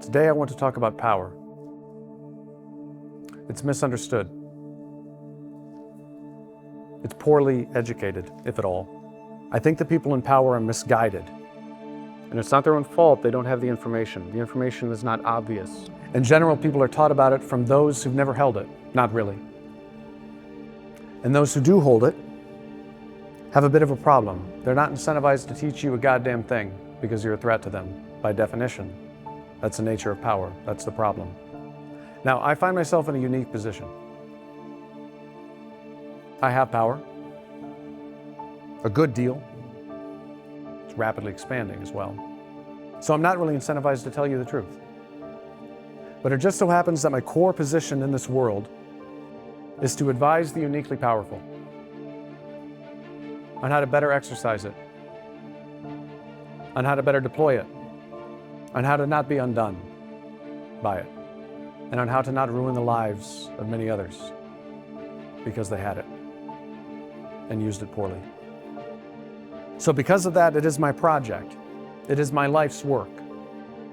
Today I want to talk about power. It's misunderstood. It's poorly educated, if at all. I think the people in power are misguided. And it's not their own fault they don't have the information. The information is not obvious. In general, people are taught about it from those who've never held it. Not really. And those who do hold it have a bit of a problem. They're not incentivized to teach you a goddamn thing because you're a threat to them, by definition. That's the nature of power. That's the problem. Now, I find myself in a unique position. I have power. A good deal. It's rapidly expanding as well. So I'm not really incentivized to tell you the truth. But it just so happens that my core position in this world is to advise the uniquely powerful on how to better exercise it, on how to better deploy it, on how to not be undone by it, and on how to not ruin the lives of many others because they had it and used it poorly. So because of that, it is my project. It is my life's work.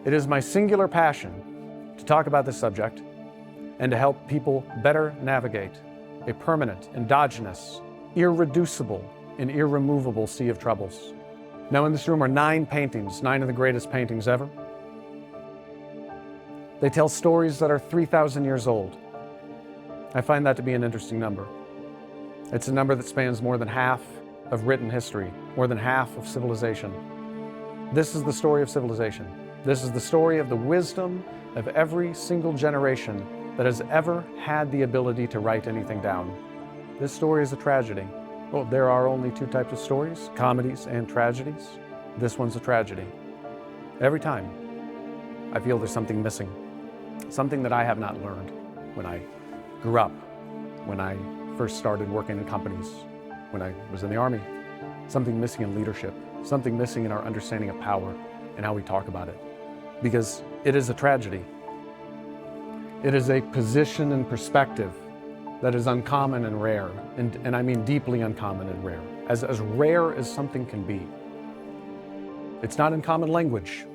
It is my singular passion to talk about this subject and to help people better navigate a permanent, endogenous, irreducible, and irremovable sea of troubles. Now in this room are 9 paintings, 9 of the greatest paintings ever. They tell stories that are 3,000 years old. I find that to be an interesting number. It's a number that spans more than half of written history, more than half of civilization. This is the story of civilization. This is the story of the wisdom of every single generation that has ever had the ability to write anything down. This story is a tragedy. Well, there are only 2 types of stories, comedies and tragedies. This one's a tragedy. Every time, I feel there's something missing. Something that I have not learned when I grew up, when I first started working in companies, when I was in the Army. Something missing in leadership, something missing in our understanding of power and how we talk about it. Because it is a tragedy. It is a position and perspective that is uncommon and rare, and I mean deeply uncommon and rare, as rare as something can be. It's not in common language.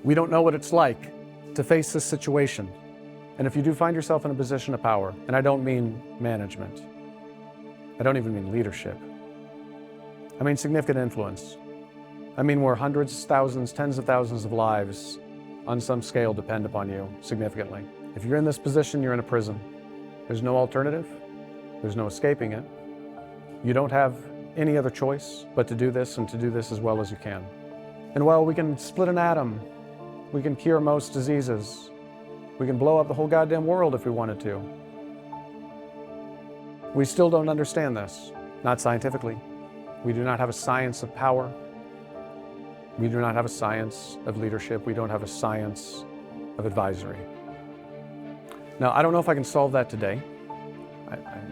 We don't know what it's like to face this situation. And if you do find yourself in a position of power, and I don't mean management, I don't even mean leadership, I mean significant influence. I mean where hundreds, thousands, tens of thousands of lives on some scale depend upon you significantly. If you're in this position, you're in a prison. There's no alternative. There's no escaping it. You don't have any other choice but to do this, and to do this as well as you can. And while we can split an atom, we can cure most diseases, we can blow up the whole goddamn world if we wanted to, we still don't understand this, not scientifically. We do not have a science of power. We do not have a science of leadership. We don't have a science of advisory. Now, I don't know if I can solve that today.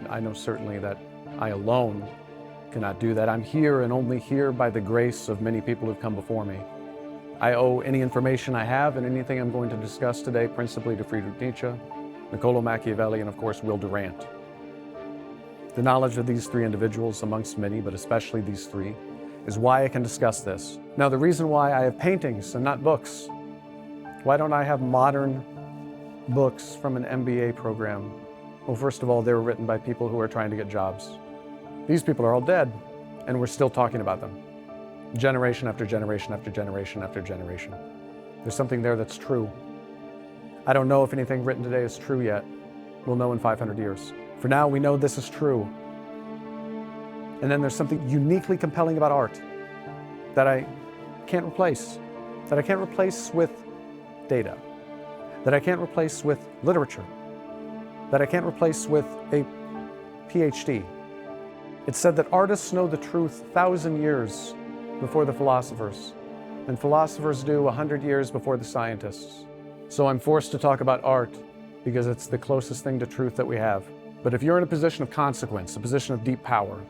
I know certainly that I alone cannot do that. I'm here and only here by the grace of many people who've come before me. I owe any information I have and anything I'm going to discuss today principally to Friedrich Nietzsche, Niccolo Machiavelli, and of course, Will Durant. The knowledge of these 3 individuals, amongst many, but especially these 3, is why I can discuss this. Now, the reason why I have paintings and not books, why don't I have modern books from an MBA program? Well, first of all, they were written by people who are trying to get jobs. These people are all dead, and we're still talking about them. Generation after generation after generation after generation. There's something there that's true. I don't know if anything written today is true yet. We'll know in 500 years. For now, we know this is true. And then there's something uniquely compelling about art that I can't replace, that I can't replace with data, that I can't replace with literature, that I can't replace with a PhD. It's said that artists know the truth 1,000 years before the philosophers, and philosophers do 100 years before the scientists. So I'm forced to talk about art because it's the closest thing to truth that we have. But if you're in a position of consequence, a position of deep power,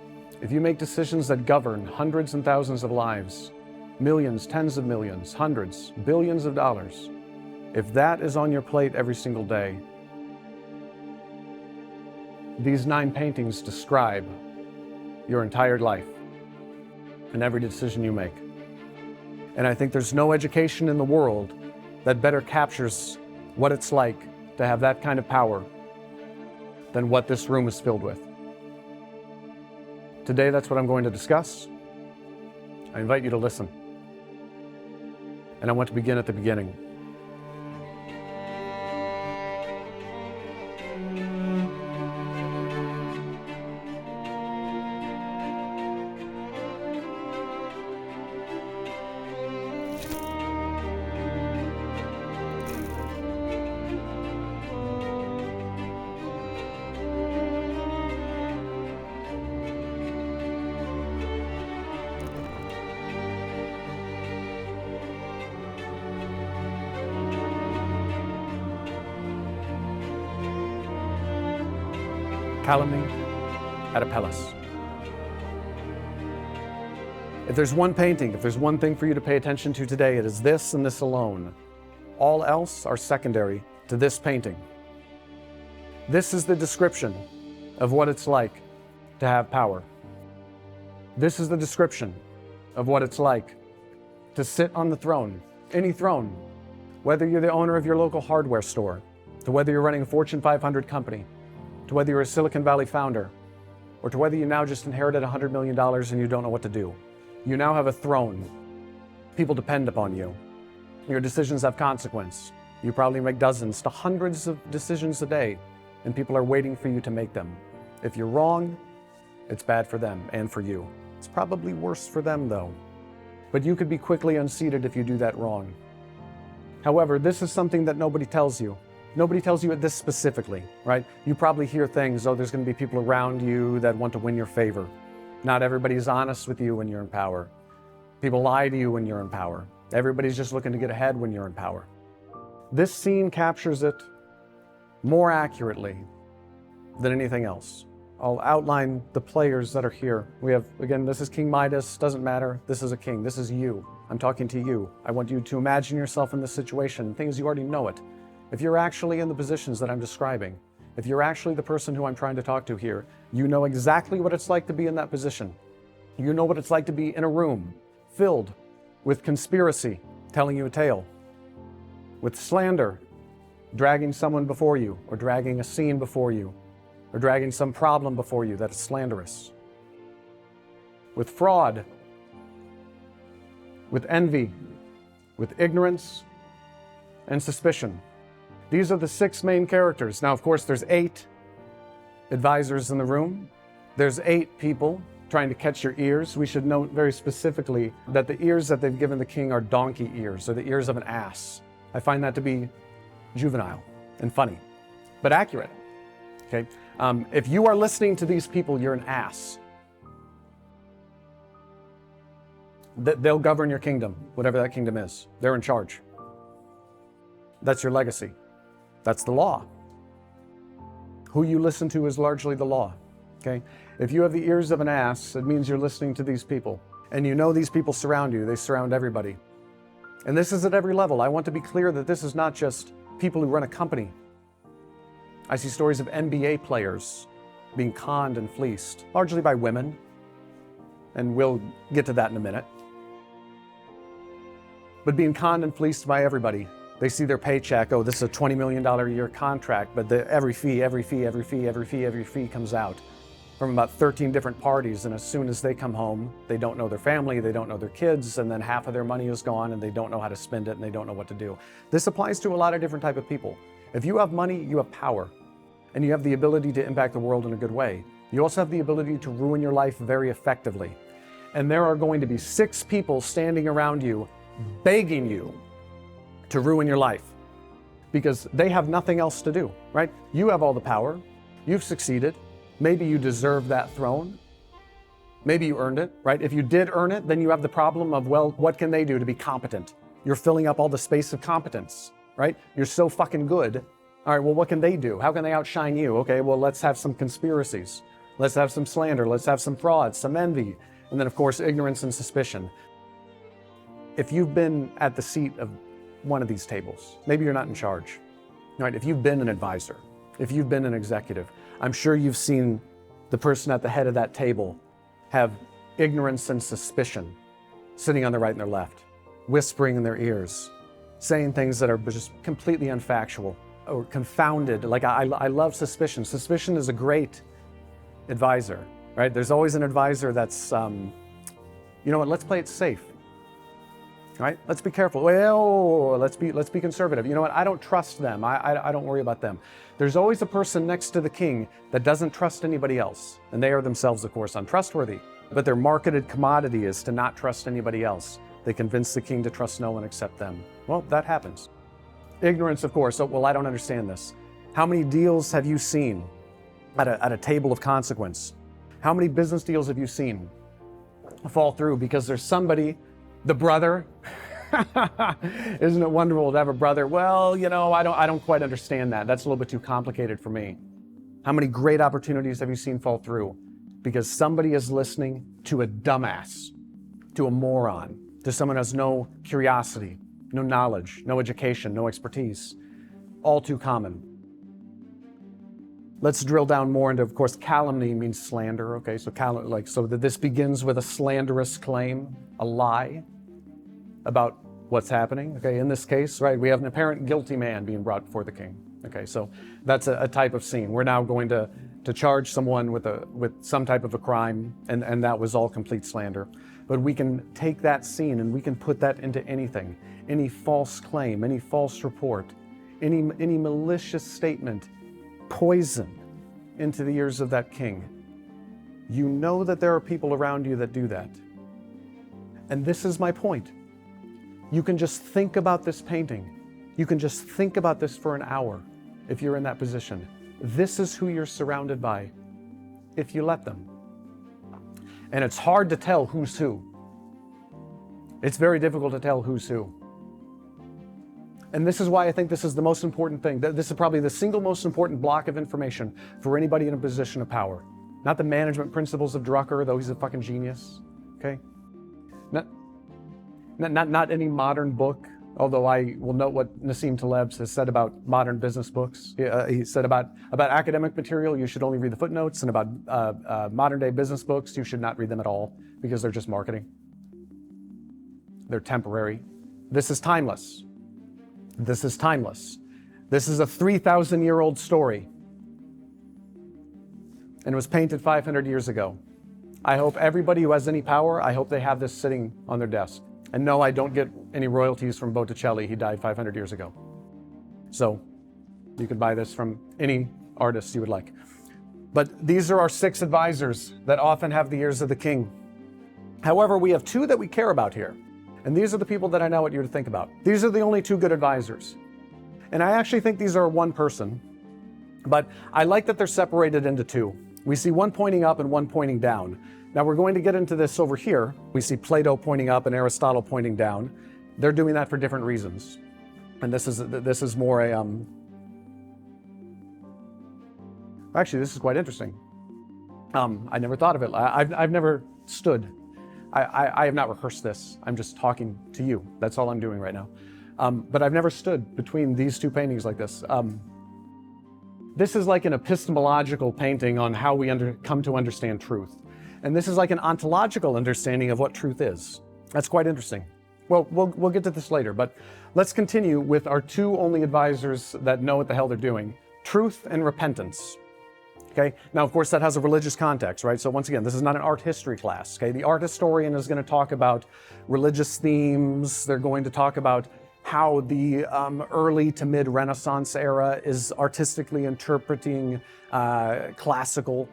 if you make decisions that govern hundreds and thousands of lives, millions, tens of millions, hundreds, billions of dollars, if that is on your plate every single day, these 9 paintings describe your entire life and every decision you make. And I think there's no education in the world that better captures what it's like to have that kind of power than what this room is filled with. Today, that's what I'm going to discuss. I invite you to listen. And I want to begin at the beginning. Calumny at Apelles. If there's one painting, if there's one thing for you to pay attention to today, it is this and this alone. All else are secondary to this painting. This is the description of what it's like to have power. This is the description of what it's like to sit on the throne, any throne, whether you're the owner of your local hardware store, to whether you're running a Fortune 500 company, to whether you're a Silicon Valley founder, or to whether you now just inherited $100 million and you don't know what to do. You now have a throne. People depend upon you. Your decisions have consequence. You probably make dozens to hundreds of decisions a day, and people are waiting for you to make them. If you're wrong, it's bad for them and for you. It's probably worse for them though. But you could be quickly unseated if you do that wrong. However, this is something that nobody tells you. Nobody tells you this specifically, right? You probably hear things, oh, there's going to be people around you that want to win your favor. Not everybody's honest with you when you're in power. People lie to you when you're in power. Everybody's just looking to get ahead when you're in power. This scene captures it more accurately than anything else. I'll outline the players that are here. We have, again, this is King Midas, doesn't matter. This is a king, this is you. I'm talking to you. I want you to imagine yourself in this situation, things you already know it. If you're actually in the positions that I'm describing, if you're actually the person who I'm trying to talk to here, you know exactly what it's like to be in that position. You know what it's like to be in a room filled with conspiracy, telling you a tale, with slander, dragging someone before you, or dragging a scene before you, or dragging some problem before you that is slanderous, with fraud, with envy, with ignorance and suspicion. These are the 6 main characters. Now, of course, there's 8 advisors in the room. There's 8 people trying to catch your ears. We should note very specifically that the ears that they've given the king are donkey ears, or the ears of an ass. I find that to be juvenile and funny, but accurate. Okay? If you are listening to these people, you're an ass. They'll govern your kingdom, whatever that kingdom is. They're in charge. That's your legacy. That's the law. Who you listen to is largely the law, okay? If you have the ears of an ass, it means you're listening to these people. And you know these people surround you. They surround everybody. And this is at every level. I want to be clear that this is not just people who run a company. I see stories of NBA players being conned and fleeced, largely by women. And we'll get to that in a minute. But being conned and fleeced by everybody. They see their paycheck, oh, this is a $20 million a year contract, but every fee comes out from about 13 different parties, and as soon as they come home, they don't know their family, they don't know their kids, and then half of their money is gone, and they don't know how to spend it, and they don't know what to do. This applies to a lot of different type of people. If you have money, you have power, and you have the ability to impact the world in a good way. You also have the ability to ruin your life very effectively. And there are going to be 6 people standing around you, begging you to ruin your life because they have nothing else to do, right? You have all the power. You've succeeded. Maybe you deserve that throne. Maybe you earned it, right? If you did earn it, then you have the problem of, well, what can they do to be competent? You're filling up all the space of competence, right? You're so fucking good. All right, well, what can they do? How can they outshine you? Okay, well, let's have some conspiracies. Let's have some slander. Let's have some fraud, some envy. And then, of course, ignorance and suspicion. If you've been at the seat of one of these tables, maybe you're not in charge, right? If you've been an advisor, if you've been an executive, I'm sure you've seen the person at the head of that table have ignorance and suspicion sitting on their right and their left, whispering in their ears, saying things that are just completely unfactual or confounded. Like I love suspicion. Suspicion is a great advisor, right? There's always an advisor that's, you know what, let's play it safe, right? Let's be careful. Well, let's be conservative. You know what, I don't trust them. I don't worry about them. There's always a person next to the king that doesn't trust anybody else. And they are themselves, of course, untrustworthy. But their marketed commodity is to not trust anybody else. They convince the king to trust no one except them. Well, that happens. Ignorance, of course. Oh, well, I don't understand this. How many deals have you seen at a table of consequence? How many business deals have you seen fall through because there's somebody, the brother? Isn't it wonderful to have a brother? Well, you know, I don't quite understand that. That's a little bit too complicated for me. How many great opportunities have you seen fall through because somebody is listening to a dumbass, to a moron, to someone who has no curiosity, no knowledge, no education, no expertise? All too common. Let's drill down more into, of course, calumny means slander. Okay, so so that this begins with a slanderous claim, a lie about what's happening. Okay, in this case, right, we have an apparent guilty man being brought before the king. Okay, so that's a type of scene. We're now going to charge someone with some type of a crime, and that was all complete slander. But we can take that scene and we can put that into anything, any false claim, any false report, any malicious statement, poison into the ears of that king. You know that there are people around you that do that. And this is my point. You can just think about this painting. You can just think about this for an hour if you're in that position. This is who you're surrounded by if you let them. And it's hard to tell who's who. It's very difficult to tell who's who. And this is why I think this is the most important thing. This is probably the single most important block of information for anybody in a position of power. Not the management principles of Drucker, though he's a fucking genius, okay? Not any modern book, although I will note what Nassim Taleb has said about modern business books. He said about academic material, you should only read the footnotes, and about modern day business books, you should not read them at all because they're just marketing. They're temporary. This is timeless. This is timeless. This is a 3,000-year-old story. And it was painted 500 years ago. I hope everybody who has any power, I hope they have this sitting on their desk. And no, I don't get any royalties from Botticelli. He died 500 years ago. So you could buy this from any artist you would like. But these are our 6 advisors that often have the ears of the king. However, we have 2 that we care about here. And these are the people that I now want you to think about. These are the only 2 good advisors. And I actually think these are one person, but I like that they're separated into 2. We see one pointing up and one pointing down. Now we're going to get into this over here. We see Plato pointing up and Aristotle pointing down. They're doing that for different reasons. And this is more a, actually this is quite interesting. I never thought of it. I've never stood. I have not rehearsed this. I'm just talking to you. That's all I'm doing right now. But I've never stood between these 2 paintings like this. This is like an epistemological painting on how we come to understand truth. And this is like an ontological understanding of what truth is. That's quite interesting. Well, we'll get to this later, but let's continue with our 2 only advisors that know what the hell they're doing. Truth and repentance. Okay, now of course that has a religious context, right? So once again, this is not an art history class, okay? The art historian is going to talk about religious themes. They're going to talk about how the early to mid-Renaissance era is artistically interpreting classical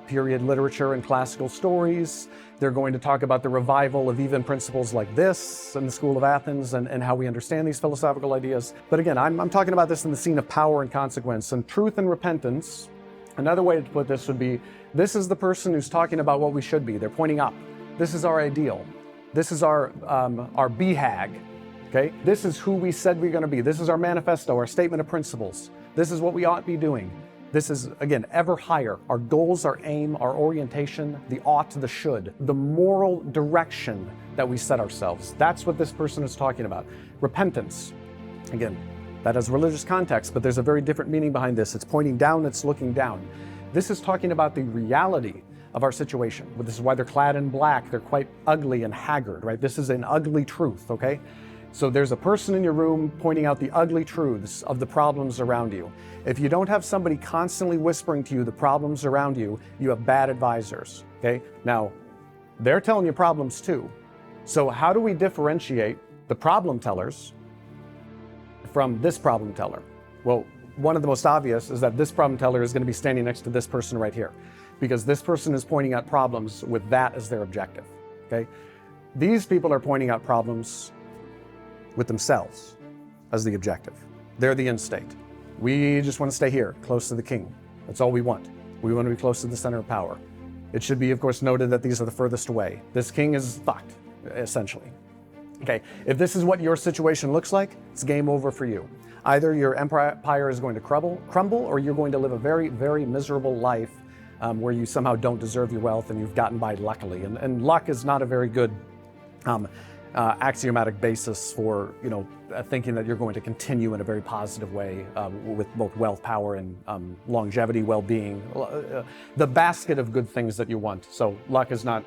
period literature and classical stories. They're going to talk about the revival of even principles like this in the School of Athens and how we understand these philosophical ideas. But again, I'm talking about this in the scene of power and consequence. And truth and repentance, another way to put this would be, this is the person who's talking about what we should be. They're pointing up. This is our ideal. This is our BHAG. Okay? This is who we said we're going to be. This is our manifesto, our statement of principles. This is what we ought to be doing. This is, again, ever higher. Our goals, our aim, our orientation, the ought, the should, the moral direction that we set ourselves. That's what this person is talking about. Repentance. Again, that has religious context, but there's a very different meaning behind this. It's pointing down, it's looking down. This is talking about the reality of our situation. This is why they're clad in black. They're quite ugly and haggard, right? This is an ugly truth, okay? So there's a person in your room pointing out the ugly truths of the problems around you. If you don't have somebody constantly whispering to you the problems around you, you have bad advisors, okay? Now, they're telling you problems too. So how do we differentiate the problem tellers from this problem teller? Well, one of the most obvious is that this problem teller is going to be standing next to this person right here, because this person is pointing out problems with that as their objective, okay? These people are pointing out problems with themselves as the objective. They're the end state. We just want to stay here, close to the king. That's all we want. We want to be close to the center of power. It should be, of course, noted that these are the furthest away. This king is fucked, essentially. Okay, if this is what your situation looks like, it's game over for you. Either your empire is going to crumble, or you're going to live a very, very miserable life where you somehow don't deserve your wealth and you've gotten by luckily. And luck is not a very good axiomatic basis for thinking that you're going to continue in a very positive way with both wealth, power, and longevity, well-being, the basket of good things that you want. So luck is not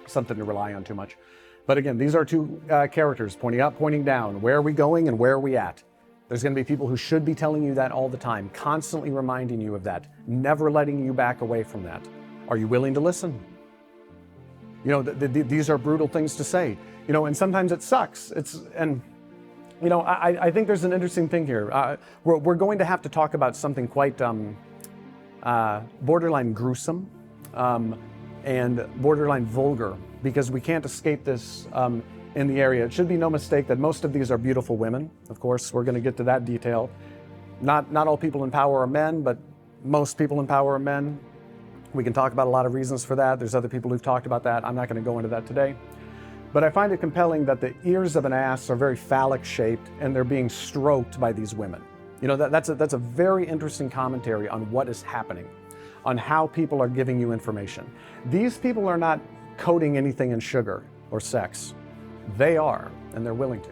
something to rely on too much. But again, these are two characters pointing up, pointing down. Where are we going and where are we at? There's going to be people who should be telling you that all the time, constantly reminding you of that, never letting you back away from that. Are you willing to listen? These are brutal things to say. And sometimes it sucks. I think there's an interesting thing here. We're going to have to talk about something quite borderline gruesome and borderline vulgar, because we can't escape this in the area. It should be no mistake that most of these are beautiful women. Of course, we're going to get to that detail. Not all people in power are men, but most people in power are men. We can talk about a lot of reasons for that. There's other people who've talked about that. I'm not going to go into that today. But I find it compelling that the ears of an ass are very phallic shaped and they're being stroked by these women. That's a very interesting commentary on what is happening, on how people are giving you information. These people are not coating anything in sugar or sex. They are, and they're willing to.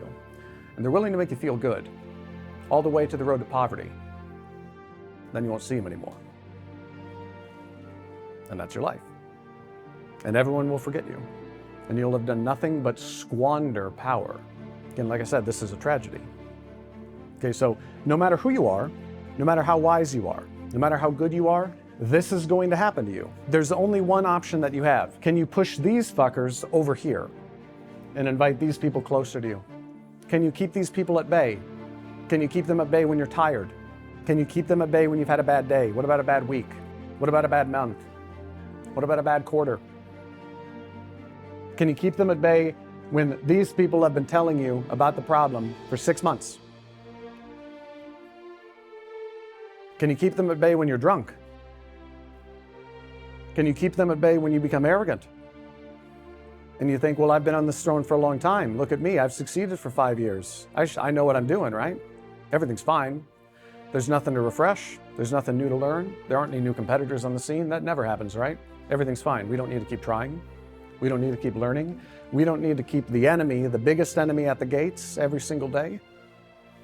And they're willing to make you feel good, all the way to the road to poverty. Then you won't see them anymore. And that's your life. And everyone will forget you. And you'll have done nothing but squander power. Again, like I said, this is a tragedy. Okay, so no matter who you are, no matter how wise you are, no matter how good you are, this is going to happen to you. There's only one option that you have. Can you push these fuckers over here and invite these people closer to you? Can you keep these people at bay? Can you keep them at bay when you're tired? Can you keep them at bay when you've had a bad day? What about a bad week? What about a bad month? What about a bad quarter? Can you keep them at bay when these people have been telling you about the problem for 6 months? Can you keep them at bay when you're drunk? Can you keep them at bay when you become arrogant? And you think, well, I've been on this throne for a long time. Look at me, I've succeeded for 5 years. I know what I'm doing, right? Everything's fine. There's nothing to refresh. There's nothing new to learn. There aren't any new competitors on the scene. That never happens, right? Everything's fine. We don't need to keep trying. We don't need to keep learning. We don't need to keep the enemy, the biggest enemy at the gates every single day.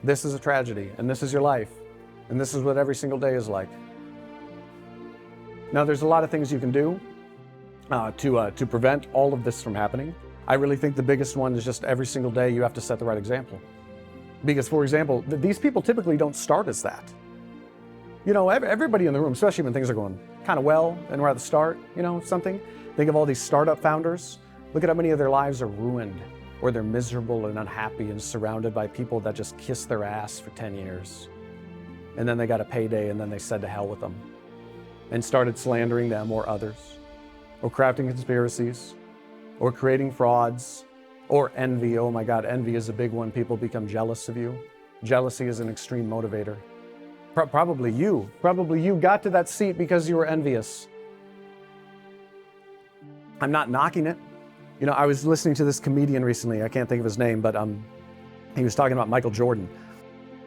This is a tragedy, and this is your life. And this is what every single day is like. Now, there's a lot of things you can do to prevent all of this from happening. I really think the biggest one is just every single day you have to set the right example. Because, for example, these people typically don't start as that. Everybody in the room, especially when things are going kind of well and we're at the start, something. Think of all these startup founders. Look at how many of their lives are ruined, or they're miserable and unhappy and surrounded by people that just kiss their ass for 10 years. And then they got a payday and then they said to hell with them and started slandering them or others, or crafting conspiracies, or creating frauds, or envy. Oh my God, envy is a big one. People become jealous of you. Jealousy is an extreme motivator. Probably you got to that seat because you were envious. I'm not knocking it. I was listening to this comedian recently. I can't think of his name, but he was talking about Michael Jordan.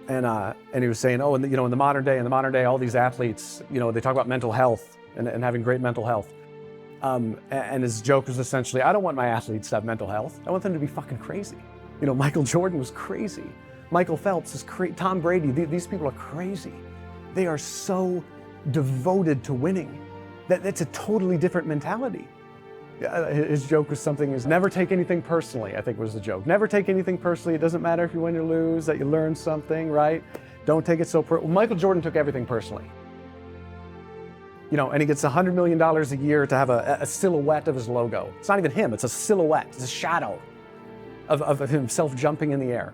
And he was saying, in the modern day, all these athletes, they talk about mental health and having great mental health. And his joke was essentially, I don't want my athletes to have mental health. I want them to be fucking crazy. Michael Jordan was crazy. Michael Phelps is crazy. Tom Brady, these people are crazy. They are so devoted to winning that it's a totally different mentality. His joke was something is never take anything personally, I think was the joke. Never take anything personally. It doesn't matter if you win or lose, that you learn something, right? Don't take it so personally. Michael Jordan took everything personally. You know, and he gets $100 million a year to have a silhouette of his logo. It's not even him, it's a silhouette, it's a shadow of himself jumping in the air.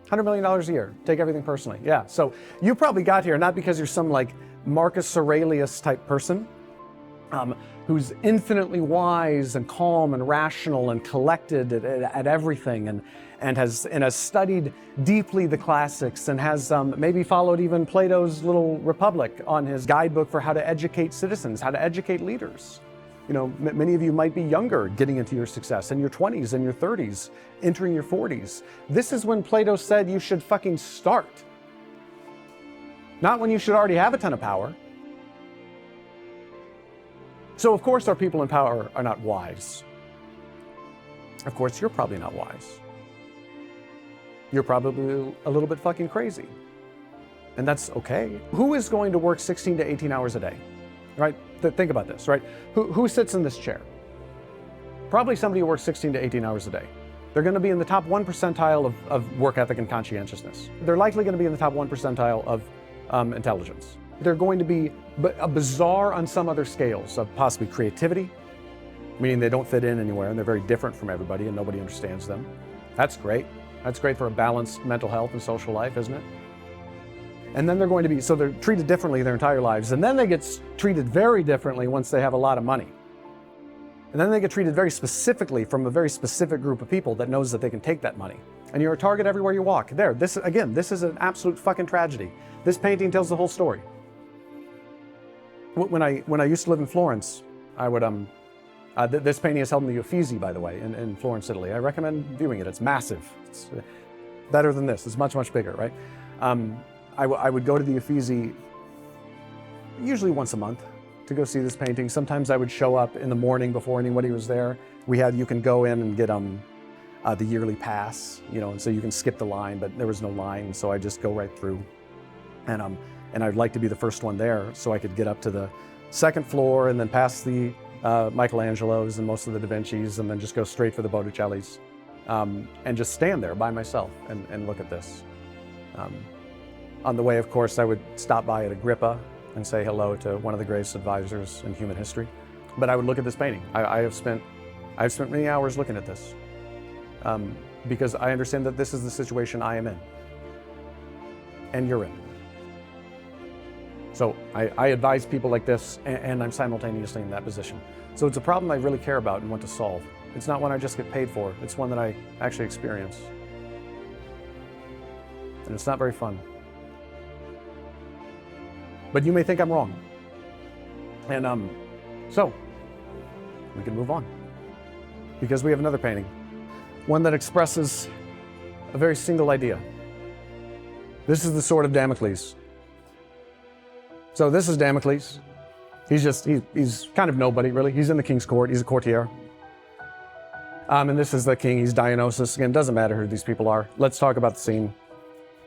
$100 million a year, take everything personally. Yeah, so you probably got here not because you're some like Marcus Aurelius type person, who's infinitely wise and calm and rational and collected at everything and has studied deeply the classics and has maybe followed even Plato's little Republic on his guidebook for how to educate citizens, how to educate leaders. You know, many of you might be younger getting into your success, in your 20s and your 30s, entering your 40s. This is when Plato said you should fucking start. Not when you should already have a ton of power. So of course our people in power are not wise. Of course you're probably not wise. You're probably a little bit fucking crazy. And that's okay. Who is going to work 16 to 18 hours a day? Right? Think about this, right? Who sits in this chair? Probably somebody who works 16 to 18 hours a day. They're going to be in the top 1 percentile of work ethic and conscientiousness. They're likely going to be in the top 1 percentile of intelligence. They're going to be a bizarre on some other scales of possibly creativity, meaning they don't fit in anywhere and they're very different from everybody and nobody understands them. That's great. That's great for a balanced mental health and social life, isn't it? And then they're going to be, so they're treated differently their entire lives. And then they get treated very differently once they have a lot of money. And then they get treated very specifically from a very specific group of people that knows that they can take that money. And you're a target everywhere you walk. There, this is an absolute fucking tragedy. This painting tells the whole story. When I used to live in Florence, I would, this painting is held in the Uffizi, by the way, in Florence, Italy. I recommend viewing it. It's massive. It's better than this. It's much, much bigger, right? I would go to the Uffizi usually once a month to go see this painting. Sometimes I would show up in the morning before anybody was there. You can go in and get the yearly pass, you know, and so you can skip the line, but there was no line, so I just go right through. And I'd like to be the first one there so I could get up to the second floor and then past the Michelangelos and most of the Da Vinci's and then just go straight for the Botticelli's and just stand there by myself and look at this. On the way, of course, I would stop by at Agrippa and say hello to one of the greatest advisors in human history. But I would look at this painting. I've spent many hours looking at this because I understand that this is the situation I am in and you're in. So I advise people like this, and I'm simultaneously in that position. So it's a problem I really care about and want to solve. It's not one I just get paid for. It's one that I actually experience. And it's not very fun. But you may think I'm wrong. And so we can move on. Because we have another painting. One that expresses a very single idea. This is the Sword of Damocles. So this is Damocles. He's kind of nobody, really. He's in the king's court. He's a courtier. And this is the king. He's Dionysus. Again, doesn't matter who these people are. Let's talk about the scene.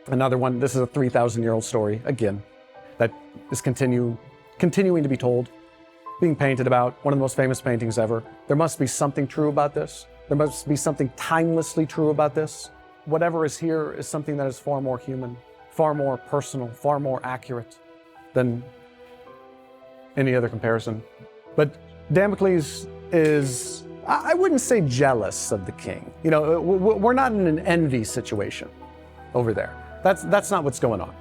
Another one. This is a 3,000-year-old story, again, that is continuing to be told, being painted about. One of the most famous paintings ever. There must be something true about this. There must be something timelessly true about this. Whatever is here is something that is far more human, far more personal, far more accurate than any other comparison. But Damocles is, I wouldn't say jealous of the king. You know, we're not in an envy situation over there. That's not what's going on.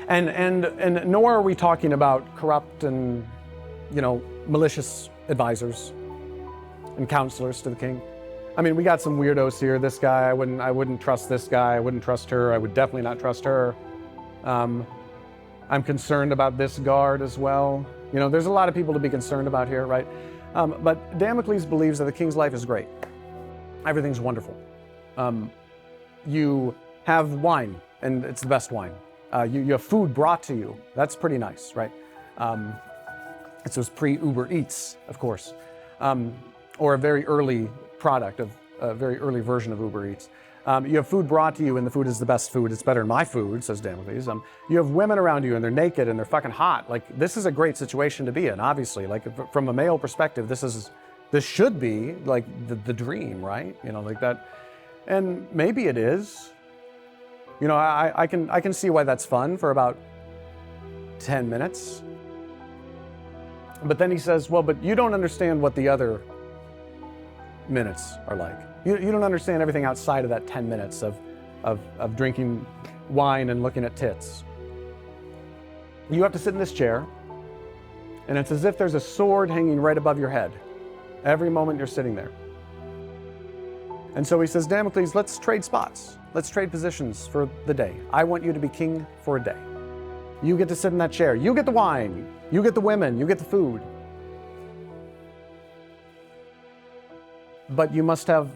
And nor are we talking about corrupt and, you know, malicious advisors and counselors to the king. I mean, we got some weirdos here. This guy, I wouldn't trust this guy. I wouldn't trust her. I would definitely not trust her. I'm concerned about this guard as well. You know, there's a lot of people to be concerned about here, right? But Damocles believes that the king's life is great. Everything's wonderful. You have wine, and it's the best wine. You have food brought to you. That's pretty nice, right? It was pre-Uber Eats, of course, or a very early product of a very early version of Uber Eats. You have food brought to you, and the food is the best food. It's better than my food, says Damocles. You have women around you, and they're naked, and they're fucking hot. Like, this is a great situation to be in, obviously. Like, from a male perspective, this is This should be like the dream, right? You know, like that. And maybe it is. You know, I can see why that's fun for about 10 minutes. But then he says, well, but you don't understand what the other minutes are like. You don't understand everything outside of that 10 minutes of drinking wine and looking at tits. You have to sit in this chair, and it's as if there's a sword hanging right above your head every moment you're sitting there. And so he says, Damocles, let's trade spots. Let's trade positions for the day. I want you to be king for a day. You get to sit in that chair. You get the wine. You get the women. You get the food. But you must have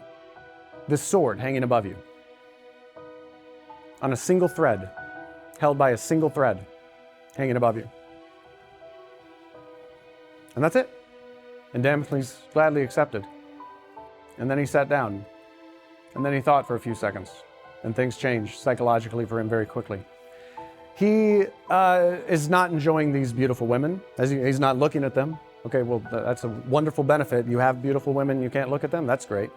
this sword hanging above you on a single thread, held by a single thread hanging above you. And that's it. And Damocles gladly accepted. And then he sat down. And then he thought for a few seconds. And things changed psychologically for him very quickly. He is not enjoying these beautiful women. He's not looking at them. Okay, well, that's a wonderful benefit. You have beautiful women, you can't look at them. That's great.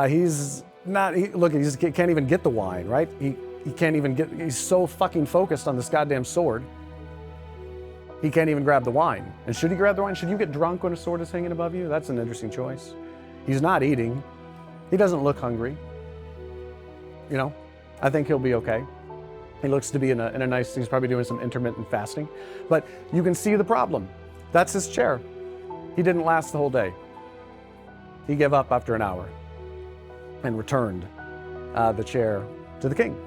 He's not, he can't even get the wine, right? He can't even get, he's so fucking focused on this goddamn sword. He can't even grab the wine. And should he grab the wine? Should you get drunk when a sword is hanging above you? That's an interesting choice. He's not eating. He doesn't look hungry. You know, I think he'll be okay. He looks to be in a nice, he's probably doing some intermittent fasting. But you can see the problem. That's his chair. He didn't last the whole day. He gave up after an hour and returned the chair to the king.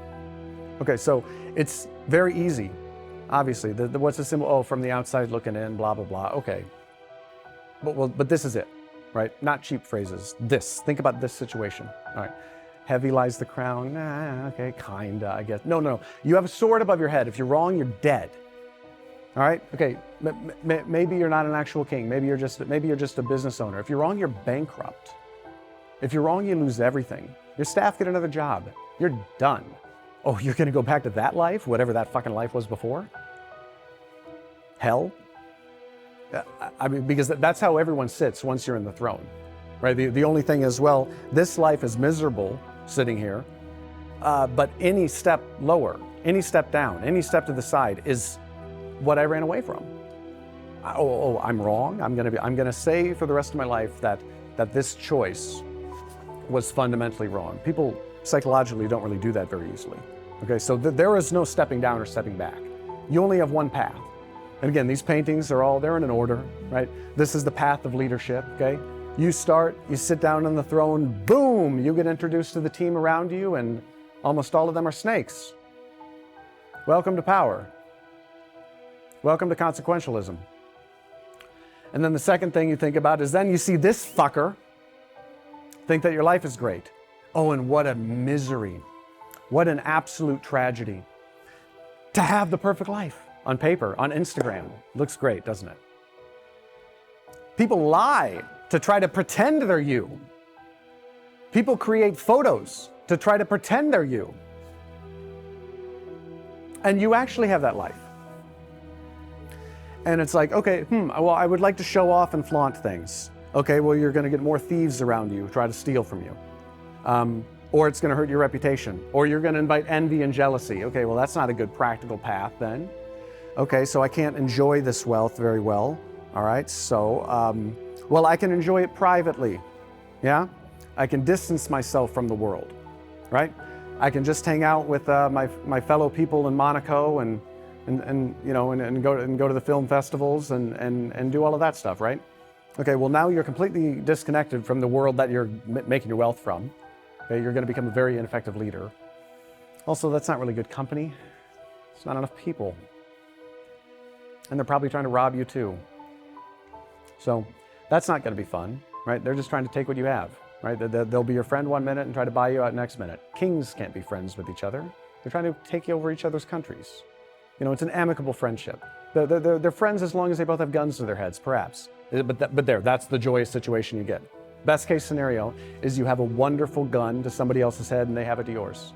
Okay, so it's very easy. Obviously, what's the symbol? Oh, from the outside looking in, blah, blah, blah. Okay. But this is it, right? Not cheap phrases. This. Think about this situation. All right. Heavy lies the crown. Nah, okay, kinda, I guess. No. You have a sword above your head. If you're wrong, you're dead. All right? Okay, maybe you're not an actual king. Maybe you're just a business owner. If you're wrong, you're bankrupt. If you're wrong, you lose everything. Your staff get another job. You're done. Oh, you're gonna go back to that life, whatever that fucking life was before? Hell? I mean, because that's how everyone sits once you're in the throne, right? The only thing is, well, this life is miserable sitting here, but any step lower, any step down, any step to the side is what I ran away from. Oh, I'm wrong. I'm gonna say for the rest of my life that this choice was fundamentally wrong. People psychologically don't really do that very easily. Okay, so there is no stepping down or stepping back. You only have one path. And again, these paintings they're in an order, right? This is the path of leadership, okay? You start, you sit down on the throne, boom, you get introduced to the team around you, and almost all of them are snakes. Welcome to power. Welcome to consequentialism. And then the second thing you think about is then you see this fucker think that your life is great. Oh, and what a misery. What an absolute tragedy. To have the perfect life on paper, on Instagram. Looks great, doesn't it? People lie to try to pretend they're you. People create photos to try to pretend they're you. And you actually have that life. And it's like, okay, well, I would like to show off and flaunt things. Okay, well, you're gonna get more thieves around you, try to steal from you. Or it's gonna hurt your reputation. Or you're gonna invite envy and jealousy. Okay, well, that's not a good practical path then. Okay, so I can't enjoy this wealth very well. All right, so, well, I can enjoy it privately. Yeah, I can distance myself from the world, right? I can just hang out with my fellow people in Monaco and go to the film festivals and do all of that stuff, right? Okay, well, now you're completely disconnected from the world that you're making your wealth from. Okay, you're going to become a very ineffective leader. Also, that's not really good company. It's not enough people. And they're probably trying to rob you too. So that's not going to be fun, right? They're just trying to take what you have, right? They'll be your friend one minute and try to buy you out next minute. Kings can't be friends with each other. They're trying to take you over each other's countries. You know, it's an amicable friendship. They're friends as long as they both have guns to their heads, perhaps. But that's the joyous situation you get. Best case scenario is you have a wonderful gun to somebody else's head and they have it to yours.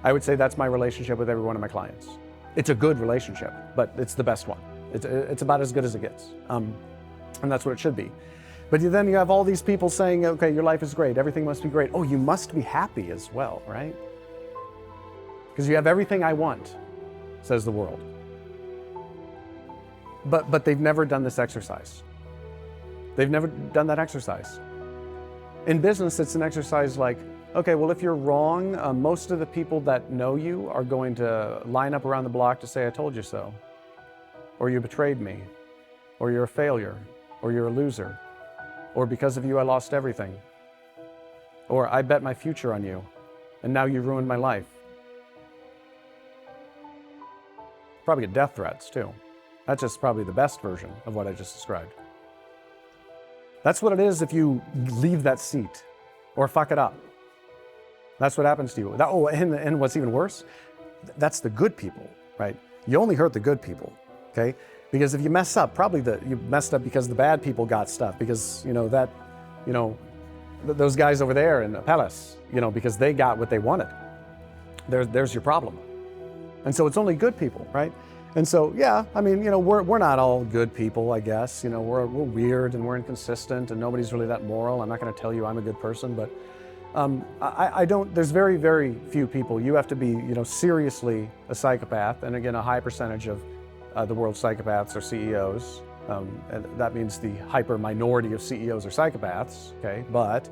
I would say that's my relationship with every one of my clients. It's a good relationship, but it's the best one. It's about as good as it gets. And that's what it should be. But then you have all these people saying, okay, your life is great, everything must be great. Oh, you must be happy as well, right? Because you have everything I want, says the world. But they've never done this exercise. They've never done that exercise. In business, it's an exercise like, okay, well, if you're wrong, most of the people that know you are going to line up around the block to say, I told you so. Or you betrayed me. Or you're a failure. Or you're a loser. Or because of you, I lost everything. Or I bet my future on you, and now you ruined my life. Probably get death threats, too. That's just probably the best version of what I just described. That's what it is if you leave that seat or fuck it up. That's what happens to you. And what's even worse, that's the good people, right? You only hurt the good people, okay? Because if you mess up, you messed up because the bad people got stuff, because, those guys over there in Apelles, because they got what they wanted. There's your problem. And so it's only good people, right? And so, yeah, I mean, we're not all good people, I guess. We're weird and we're inconsistent and nobody's really that moral. I'm not going to tell you I'm a good person, but there's very, very few people. You have to be, seriously a psychopath. And again, a high percentage of the world's psychopaths are CEOs. And that means the hyper minority of CEOs are psychopaths, okay? But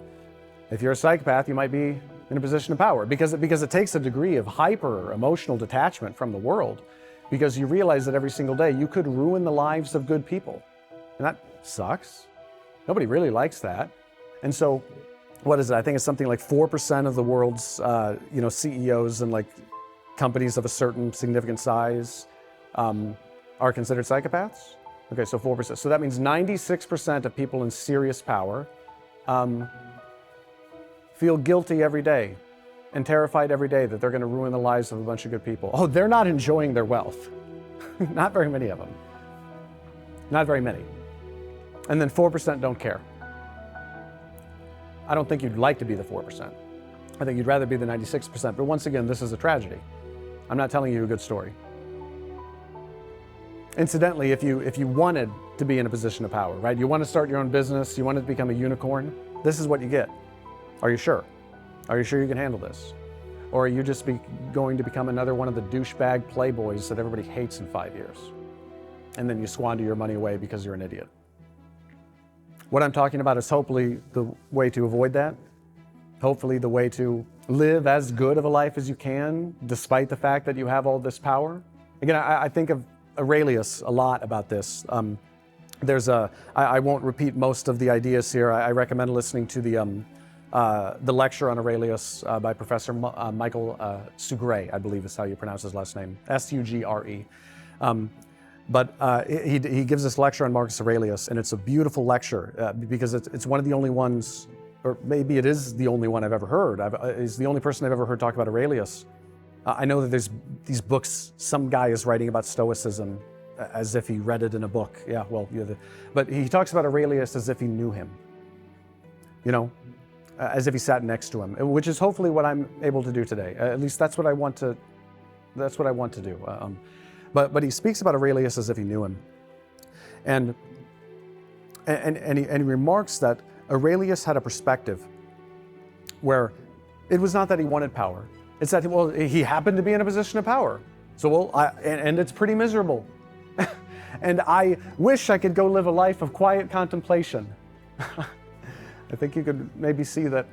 if you're a psychopath, you might be in a position of power because it takes a degree of hyper emotional detachment from the world, because you realize that every single day you could ruin the lives of good people. And that sucks. Nobody really likes that. And so, what is it? I think it's something like 4% of the world's CEOs and like companies of a certain significant size are considered psychopaths. Okay, so 4%. So that means 96% of people in serious power feel guilty every day and terrified every day that they're going to ruin the lives of a bunch of good people. Oh, they're not enjoying their wealth. Not very many of them. Not very many. And then 4% don't care. I don't think you'd like to be the 4%. I think you'd rather be the 96%. But once again, this is a tragedy. I'm not telling you a good story. Incidentally, if you wanted to be in a position of power, right? You want to start your own business, you want to become a unicorn, this is what you get. Are you sure? Are you sure you can handle this? Or are you just going to become another one of the douchebag playboys that everybody hates in 5 years? And then you squander your money away because you're an idiot. What I'm talking about is hopefully the way to avoid that. Hopefully the way to live as good of a life as you can, despite the fact that you have all this power. Again, I think of Aurelius a lot about this. I won't repeat most of the ideas here. I recommend listening to the lecture on Aurelius by Professor Michael Sugre, I believe is how you pronounce his last name, S-U-G-R-E. But he gives this lecture on Marcus Aurelius, and it's a beautiful lecture because it's one of the only ones, or maybe it is the only one I've ever heard. He's the only person I've ever heard talk about Aurelius. I know that there's these books, some guy is writing about Stoicism as if he read it in a book. Yeah, well, but he talks about Aurelius as if he knew him, as if he sat next to him, which is hopefully what I'm able to do today. At least that's what I want to do. But he speaks about Aurelius as if he knew him. And he remarks that Aurelius had a perspective where it was not that he wanted power. It's that, well, he happened to be in a position of power. So, and it's pretty miserable. And I wish I could go live a life of quiet contemplation. I think you could maybe see that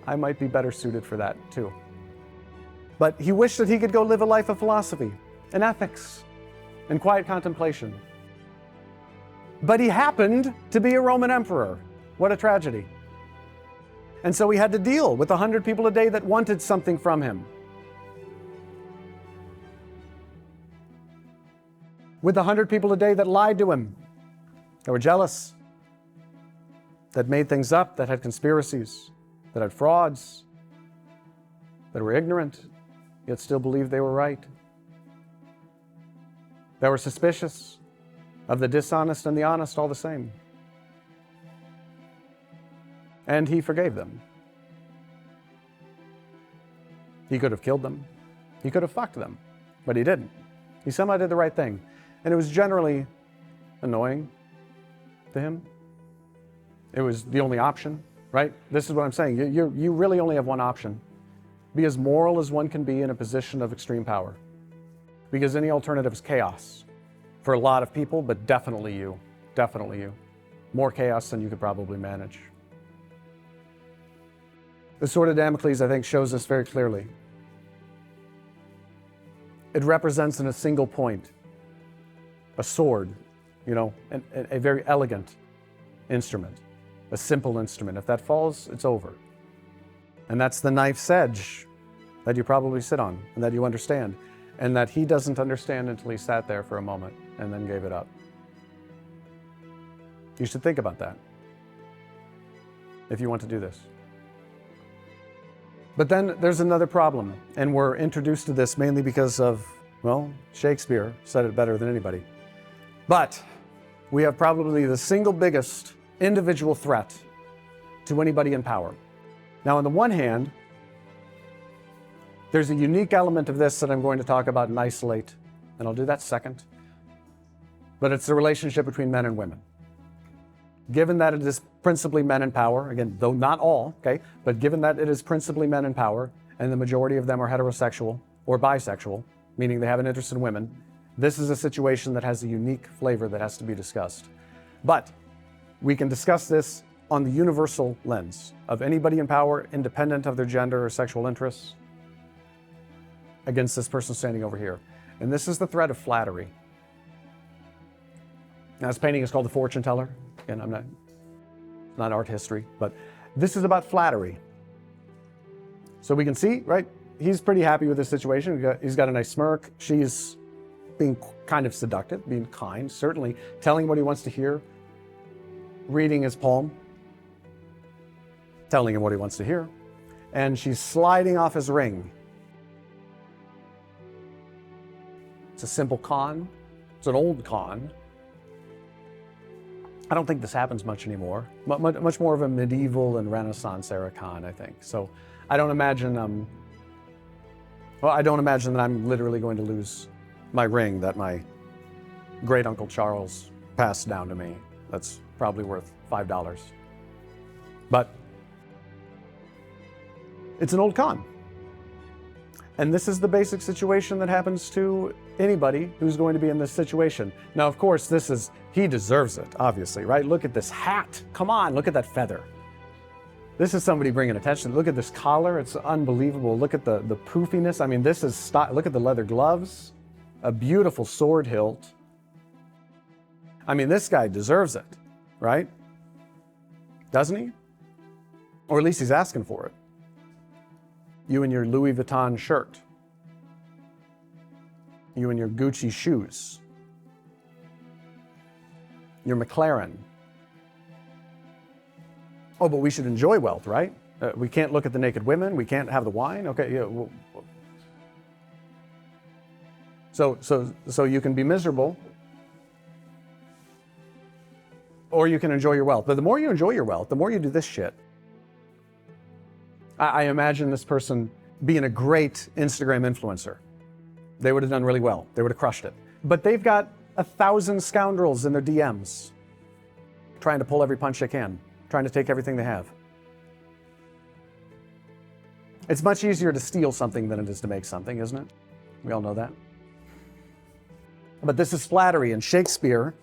I might be better suited for that too. But he wished that he could go live a life of philosophy and ethics and quiet contemplation. But he happened to be a Roman emperor. What a tragedy. And so he had to deal with 100 people a day that wanted something from him. With 100 people a day that lied to him, that were jealous, that made things up, that had conspiracies, that had frauds, that were ignorant, yet still believed they were right, that were suspicious of the dishonest and the honest all the same. And he forgave them. He could have killed them. He could have fucked them, but he didn't. He somehow did the right thing. And it was generally annoying to him. It was the only option, right? This is what I'm saying. You really only have one option. Be as moral as one can be in a position of extreme power. Because any alternative is chaos for a lot of people, but definitely you. Definitely you. More chaos than you could probably manage. The Sword of Damocles, I think, shows this very clearly. It represents in a single point a sword, a very elegant instrument, a simple instrument. If that falls, it's over. And that's the knife's edge that you probably sit on and that you understand, and that he doesn't understand until he sat there for a moment and then gave it up. You should think about that if you want to do this. But then there's another problem, and we're introduced to this mainly because of, well, Shakespeare said it better than anybody. But we have probably the single biggest individual threat to anybody in power. Now, on the one hand, there's a unique element of this that I'm going to talk about and isolate, and I'll do that second. But it's the relationship between men and women. Given that it is principally men in power, again, though not all, okay, but given that it is principally men in power, and the majority of them are heterosexual or bisexual, meaning they have an interest in women, this is a situation that has a unique flavor that has to be discussed. But we can discuss this on the universal lens of anybody in power, independent of their gender or sexual interests, against this person standing over here. And this is the threat of flattery. Now, this painting is called The Fortune Teller. Again, it's not art history, but this is about flattery. So we can see, right? He's pretty happy with this situation. He's got a nice smirk. She's being kind of seductive, being kind, certainly telling what he wants to hear, reading his palm, telling him what he wants to hear, and she's sliding off his ring. It's a simple con. It's an old con. I don't think this happens much anymore. Much more of a medieval and Renaissance era con, I think. So I don't imagine, I don't imagine that I'm literally going to lose my ring that my great Uncle Charles passed down to me. That's probably worth $5. But it's an old con. And this is the basic situation that happens to anybody who's going to be in this situation. Now, of course, he deserves it, obviously, right? Look at this hat. Come on, look at that feather. This is somebody bringing attention. Look at this collar. It's unbelievable. Look at the poofiness. I mean, this is, look at the leather gloves, a beautiful sword hilt. I mean, this guy deserves it, right? Doesn't he? Or at least he's asking for it. You and your Louis Vuitton shirt. You and your Gucci shoes. Your McLaren. Oh, but we should enjoy wealth, right? We can't look at the naked women. We can't have the wine. Okay, yeah. Well, so you can be miserable, or you can enjoy your wealth. But the more you enjoy your wealth, the more you do this shit. I imagine this person being a great Instagram influencer. They would have done really well. They would have crushed it. But they've got 1,000 scoundrels in their DMs trying to pull every punch they can, trying to take everything they have. It's much easier to steal something than it is to make something, isn't it? We all know that. But this is flattery, and Shakespeare,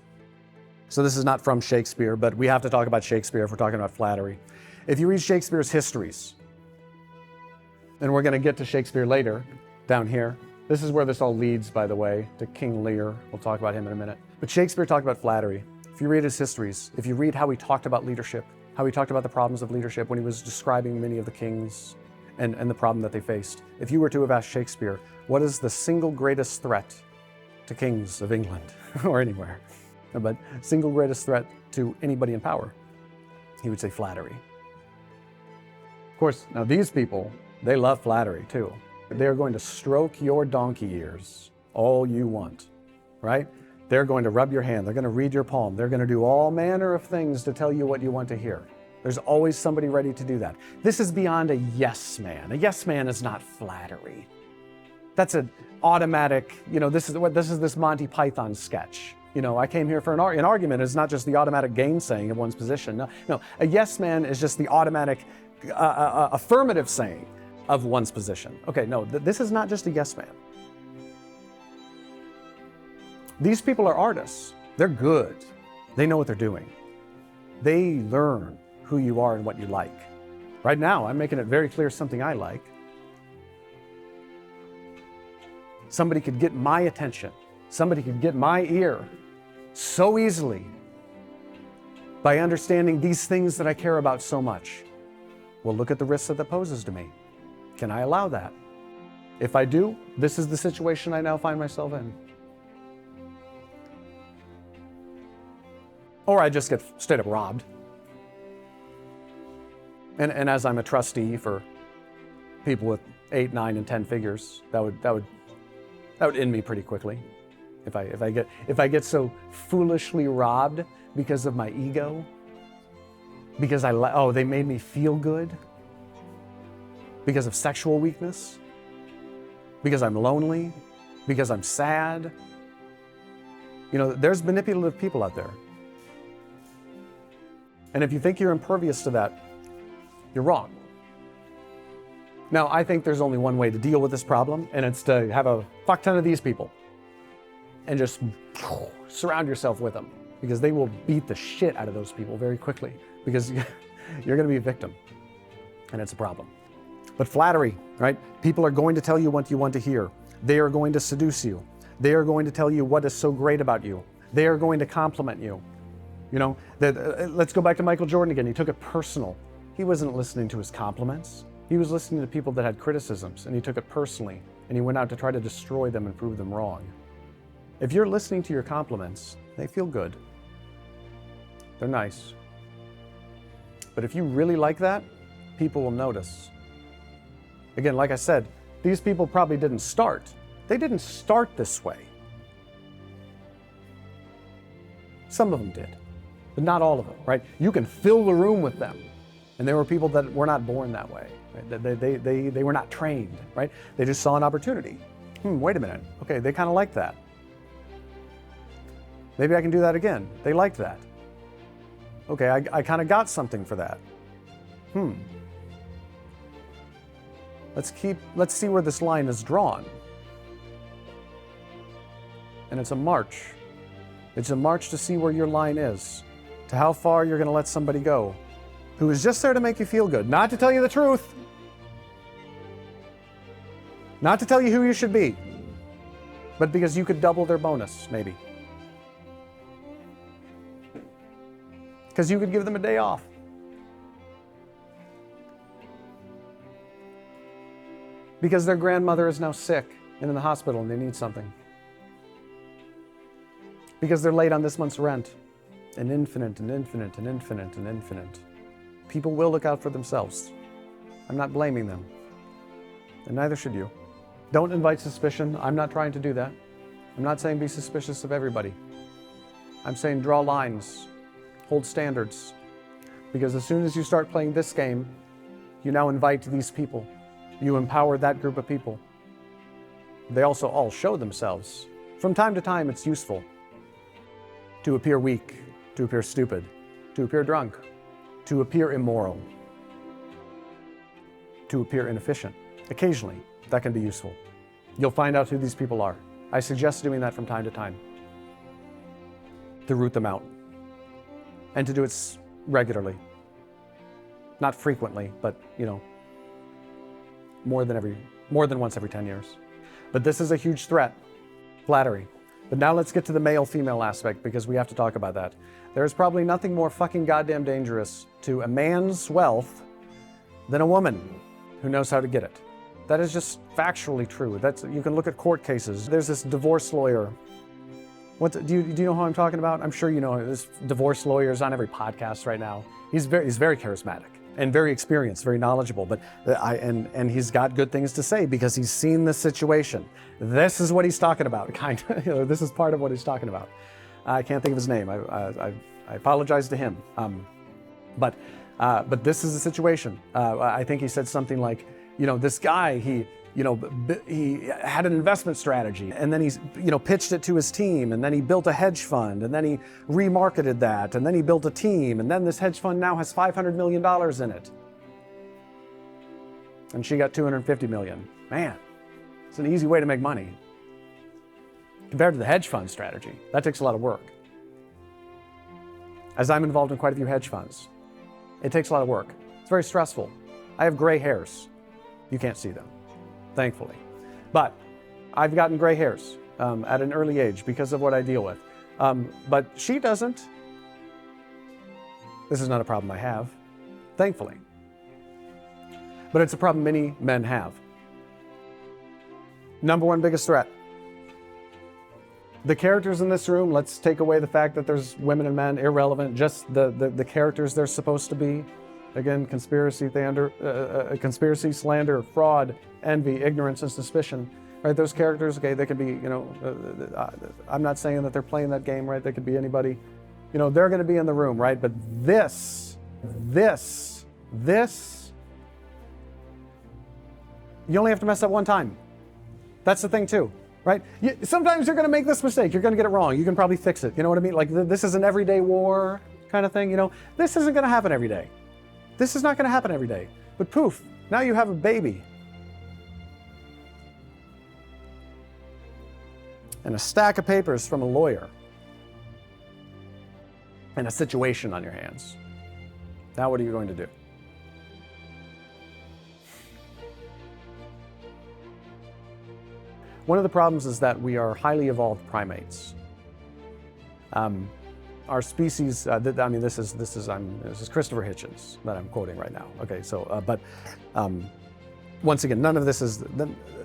so this is not from Shakespeare, but we have to talk about Shakespeare if we're talking about flattery. If you read Shakespeare's histories, and we're going to get to Shakespeare later, down here. This is where this all leads, by the way, to King Lear. We'll talk about him in a minute. But Shakespeare talked about flattery. If you read his histories, if you read how he talked about leadership, how he talked about the problems of leadership when he was describing many of the kings and the problem that they faced. If you were to have asked Shakespeare, what is the single greatest threat to kings of England or anywhere, but single greatest threat to anybody in power, he would say flattery. Of course, now these people, they love flattery too. They're going to stroke your donkey ears all you want, right? They're going to rub your hand. They're going to read your palm. They're going to do all manner of things to tell you what you want to hear. There's always somebody ready to do that. This is beyond a yes man. A yes man is not flattery. That's an automatic, this is this Monty Python sketch. I came here for an argument is not just the automatic gainsaying of one's position. No, a yes man is just the automatic affirmative saying of one's position. Okay, no, this is not just a yes man. These people are artists. They're good. They know what they're doing. They learn who you are and what you like. Right now, I'm making it very clear something I like. Somebody could get my attention. Somebody could get my ear so easily by understanding these things that I care about so much. Well, look at the risks that poses to me. Can I allow that? If I do, this is the situation I now find myself in. Or I just get straight up robbed. And as I'm a trustee for people with 8, 9, and 10 figures, that would end me pretty quickly. If I get so foolishly robbed because of my ego, because they made me feel good, because of sexual weakness, because I'm lonely, because I'm sad. There's manipulative people out there. And if you think you're impervious to that, you're wrong. Now, I think there's only one way to deal with this problem, and it's to have a fuck ton of these people and just surround yourself with them, because they will beat the shit out of those people very quickly, because you're going to be a victim, and it's a problem. But flattery, right? People are going to tell you what you want to hear. They are going to seduce you. They are going to tell you what is so great about you. They are going to compliment you. Let's go back to Michael Jordan again. He took it personal. He wasn't listening to his compliments. He was listening to people that had criticisms, and he took it personally, and he went out to try to destroy them and prove them wrong. If you're listening to your compliments, they feel good. They're nice. But if you really like that, people will notice. Again, like I said, these people probably didn't start. They didn't start this way. Some of them did, but not all of them, right? You can fill the room with them. And there were people that were not born that way. Right? They were not trained, right? They just saw an opportunity. Wait a minute. Okay, they kind of like that. Maybe I can do that again. They liked that. Okay, I kind of got something for that. Let's see where this line is drawn. And it's a march. It's a march to see where your line is, to how far you're going to let somebody go, who is just there to make you feel good, not to tell you the truth, not to tell you who you should be, but because you could double their bonus, maybe. Because you could give them a day off. Because their grandmother is now sick and in the hospital and they need something. Because they're late on this month's rent. And infinite and infinite and infinite and infinite. People will look out for themselves. I'm not blaming them. And neither should you. Don't invite suspicion. I'm not trying to do that. I'm not saying be suspicious of everybody. I'm saying draw lines. Hold standards. Because as soon as you start playing this game, you now invite these people. You empower that group of people. They also all show themselves. From time to time, it's useful to appear weak, to appear stupid, to appear drunk, to appear immoral, to appear inefficient. Occasionally, that can be useful. You'll find out who these people are. I suggest doing that from time to time, to root them out, and to do it regularly. Not frequently, but more than once every 10 years. But this is a huge threat, flattery. But now let's get to the male-female aspect, because we have to talk about that. There's probably nothing more fucking goddamn dangerous to a man's wealth than a woman who knows how to get it. That is just factually true. You can look at court cases. There's this divorce lawyer. Do you know who I'm talking about? I'm sure you know this divorce lawyer is on every podcast right now. He's very charismatic and very experienced, very knowledgeable. But and he's got good things to say because he's seen this situation. This is what he's talking about. Kind of, this is part of what he's talking about. I can't think of his name. I apologize to him. But this is the situation. I think he said something like, this guy, he had an investment strategy, and then he's, pitched it to his team, and then he built a hedge fund, and then he remarketed that, and then he built a team, and then this hedge fund now has $500 million in it. And she got $250 million. Man, it's an easy way to make money. Compared to the hedge fund strategy, that takes a lot of work. As I'm involved in quite a few hedge funds, it takes a lot of work. It's very stressful. I have gray hairs. You can't see them, thankfully. But I've gotten gray hairs at an early age because of what I deal with. But she doesn't. This is not a problem I have, thankfully. But it's a problem many men have. Number one biggest threat. The characters in this room, let's take away the fact that there's women and men, irrelevant, just the characters they're supposed to be. Again, conspiracy, slander, fraud, envy, ignorance, and suspicion. Right, those characters, okay, they could be, I'm not saying that they're playing that game, right? They could be anybody. They're going to be in the room, right? But this, you only have to mess up one time. That's the thing too. Right? Sometimes you're going to make this mistake. You're going to get it wrong. You can probably fix it. You know what I mean? Like this is an everyday war kind of thing. This isn't going to happen every day. This is not going to happen every day. But poof, now you have a baby. And a stack of papers from a lawyer. And a situation on your hands. Now what are you going to do? One of the problems is that we are highly evolved primates. Our species, this is Christopher Hitchens that I'm quoting right now. Okay, so, once again, none of this is,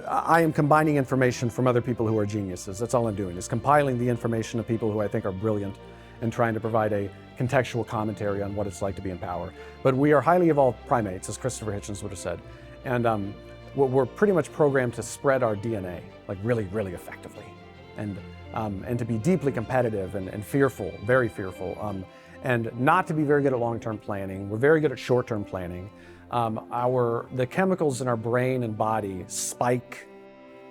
I am combining information from other people who are geniuses. That's all I'm doing, is compiling the information of people who I think are brilliant and trying to provide a contextual commentary on what it's like to be in power. But we are highly evolved primates, as Christopher Hitchens would have said. And we're pretty much programmed to spread our DNA, like really, really effectively. And to be deeply competitive and fearful, very fearful, and not to be very good at long-term planning. We're very good at short-term planning. The chemicals in our brain and body spike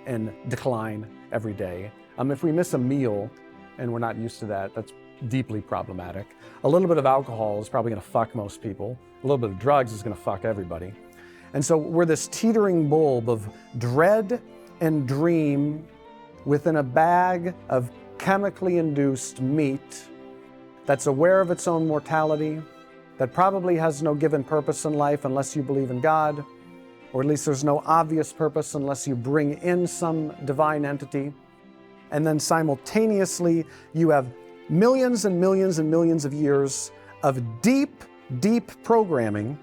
and decline every day. If we miss a meal and we're not used to that, that's deeply problematic. A little bit of alcohol is probably going to fuck most people. A little bit of drugs is going to fuck everybody. And so we're this teetering bulb of dread and dream within a bag of chemically induced meat that's aware of its own mortality, that probably has no given purpose in life unless you believe in God, or at least there's no obvious purpose unless you bring in some divine entity. And then simultaneously, you have millions and millions and millions of years of deep, deep programming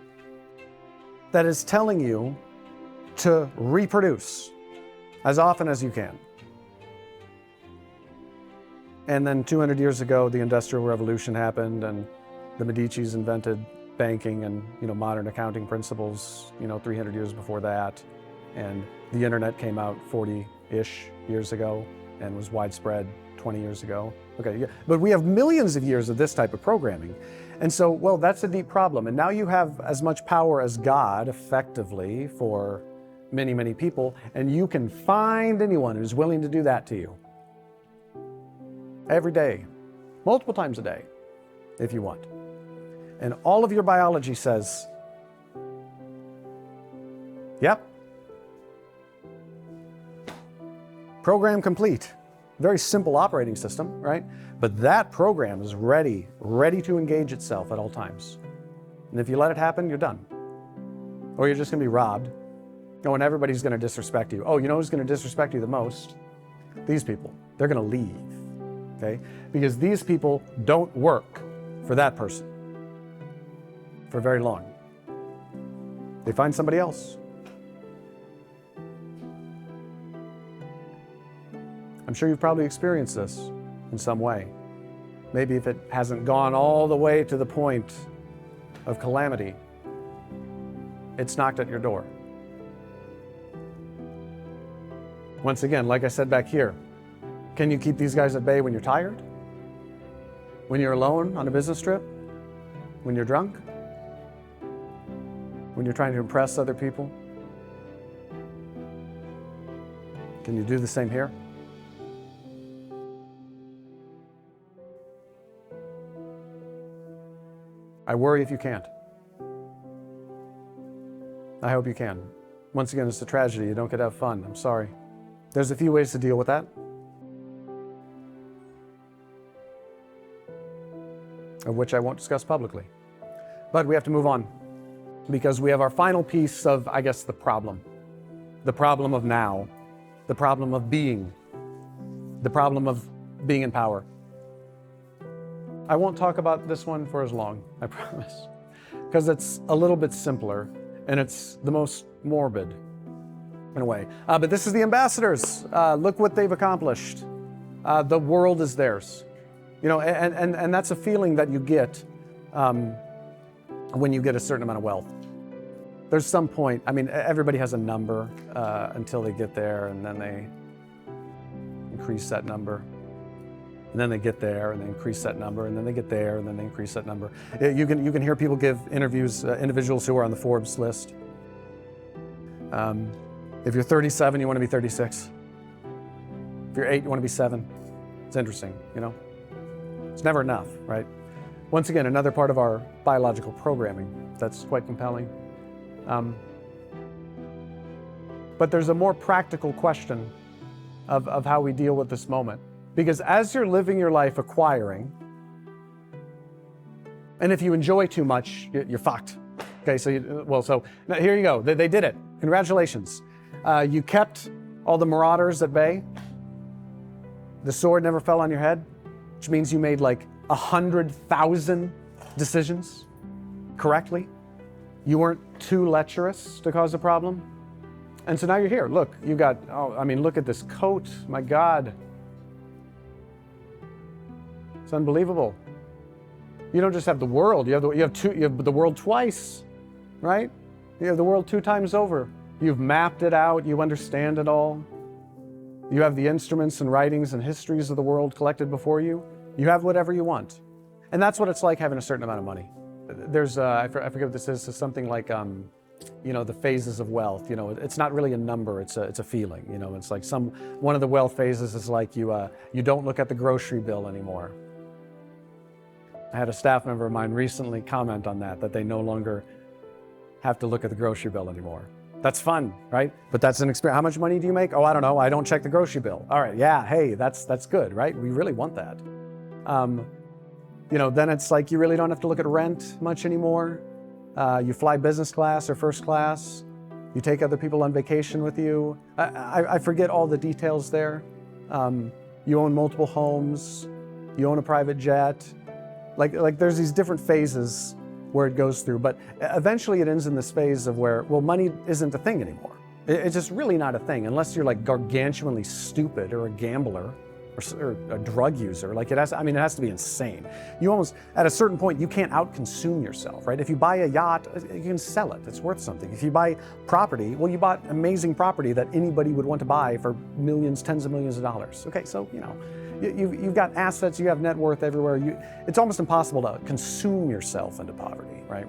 that is telling you to reproduce as often as you can. And then 200 years ago, the Industrial Revolution happened, and the Medicis invented banking and modern accounting principles 300 years before that. And the internet came out 40-ish years ago and was widespread 20 years ago. Okay, yeah. But we have millions of years of this type of programming. And so, well, that's a deep problem. And now you have as much power as God, effectively, for many, many people, and you can find anyone who's willing to do that to you. Every day, multiple times a day, if you want. And all of your biology says, yep, program complete. Very simple operating system, right? But that program is ready to engage itself at all times. And if you let it happen, you're done. Or you're just going to be robbed. Oh, and everybody's going to disrespect you. Oh, you know who's going to disrespect you the most? These people. They're going to leave. Okay? Because these people don't work for that person for very long. They find somebody else. I'm sure you've probably experienced this in some way. Maybe if it hasn't gone all the way to the point of calamity, it's knocked at your door. Once again, like I said back here, can you keep these guys at bay when you're tired? When you're alone on a business trip? When you're drunk? When you're trying to impress other people? Can you do the same here? I worry if you can't. I hope you can. Once again, it's a tragedy. You don't get to have fun. I'm sorry. There's a few ways to deal with that, of which I won't discuss publicly. But we have to move on, because we have our final piece of, I guess, the problem of now, the problem of being in power. I won't talk about this one for as long, I promise, because it's a little bit simpler and it's the most morbid in a way. But this is the ambassadors. Look what they've accomplished. The world is theirs. You know, and that's a feeling that you get when you get a certain amount of wealth. There's some point, I mean, everybody has a number until they get there, and then they increase that number. And then they get there, and they increase that number, and then they get there, and then they increase that number. You can hear people give interviews, individuals who are on the Forbes list. If you're 37, you want to be 36. If you're 8, you want to be 7. It's interesting, you know? It's never enough, right? Once again, another part of our biological programming that's quite compelling. But there's a more practical question of how we deal with this moment. Because as you're living your life acquiring, and if you enjoy too much, you're fucked. Okay, so now here you go. They did it. Congratulations. You kept all the marauders at bay. The sword never fell on your head, which means you made like 100,000 decisions correctly. You weren't too lecherous to cause a problem. And so now you're here. Look, you got, look at this coat. My God. It's unbelievable. You don't just have the world, you have the world twice, right? You have the world 2 times over. You've mapped it out, you understand it all. You have the instruments and writings and histories of the world collected before you. You have whatever you want. And that's what it's like having a certain amount of money. There's, I forget what this is, it's something like, the phases of wealth. You know, it's not really a number, it's a feeling. You know, it's like one of the wealth phases is like you don't look at the grocery bill anymore. I had a staff member of mine recently comment on that they no longer have to look at the grocery bill anymore. That's fun, right? But that's an experience. How much money do you make? Oh, I don't know. I don't check the grocery bill. All right, yeah, hey, that's good, right? We really want that. Then it's like you really don't have to look at rent much anymore. You fly business class or first class. You take other people on vacation with you. I forget all the details there. You own multiple homes. You own a private jet. Like there's these different phases where it goes through, but eventually it ends in this phase of where, well, money isn't a thing anymore. It's just really not a thing unless you're like gargantuanly stupid or a gambler or a drug user. Like it has to be insane. You almost, at a certain point, you can't out-consume yourself, right? If you buy a yacht, you can sell it. It's worth something. If you buy property, well, you bought amazing property that anybody would want to buy for millions, tens of millions of dollars. Okay, so, you've got assets, you have net worth everywhere. It's almost impossible to consume yourself into poverty, right?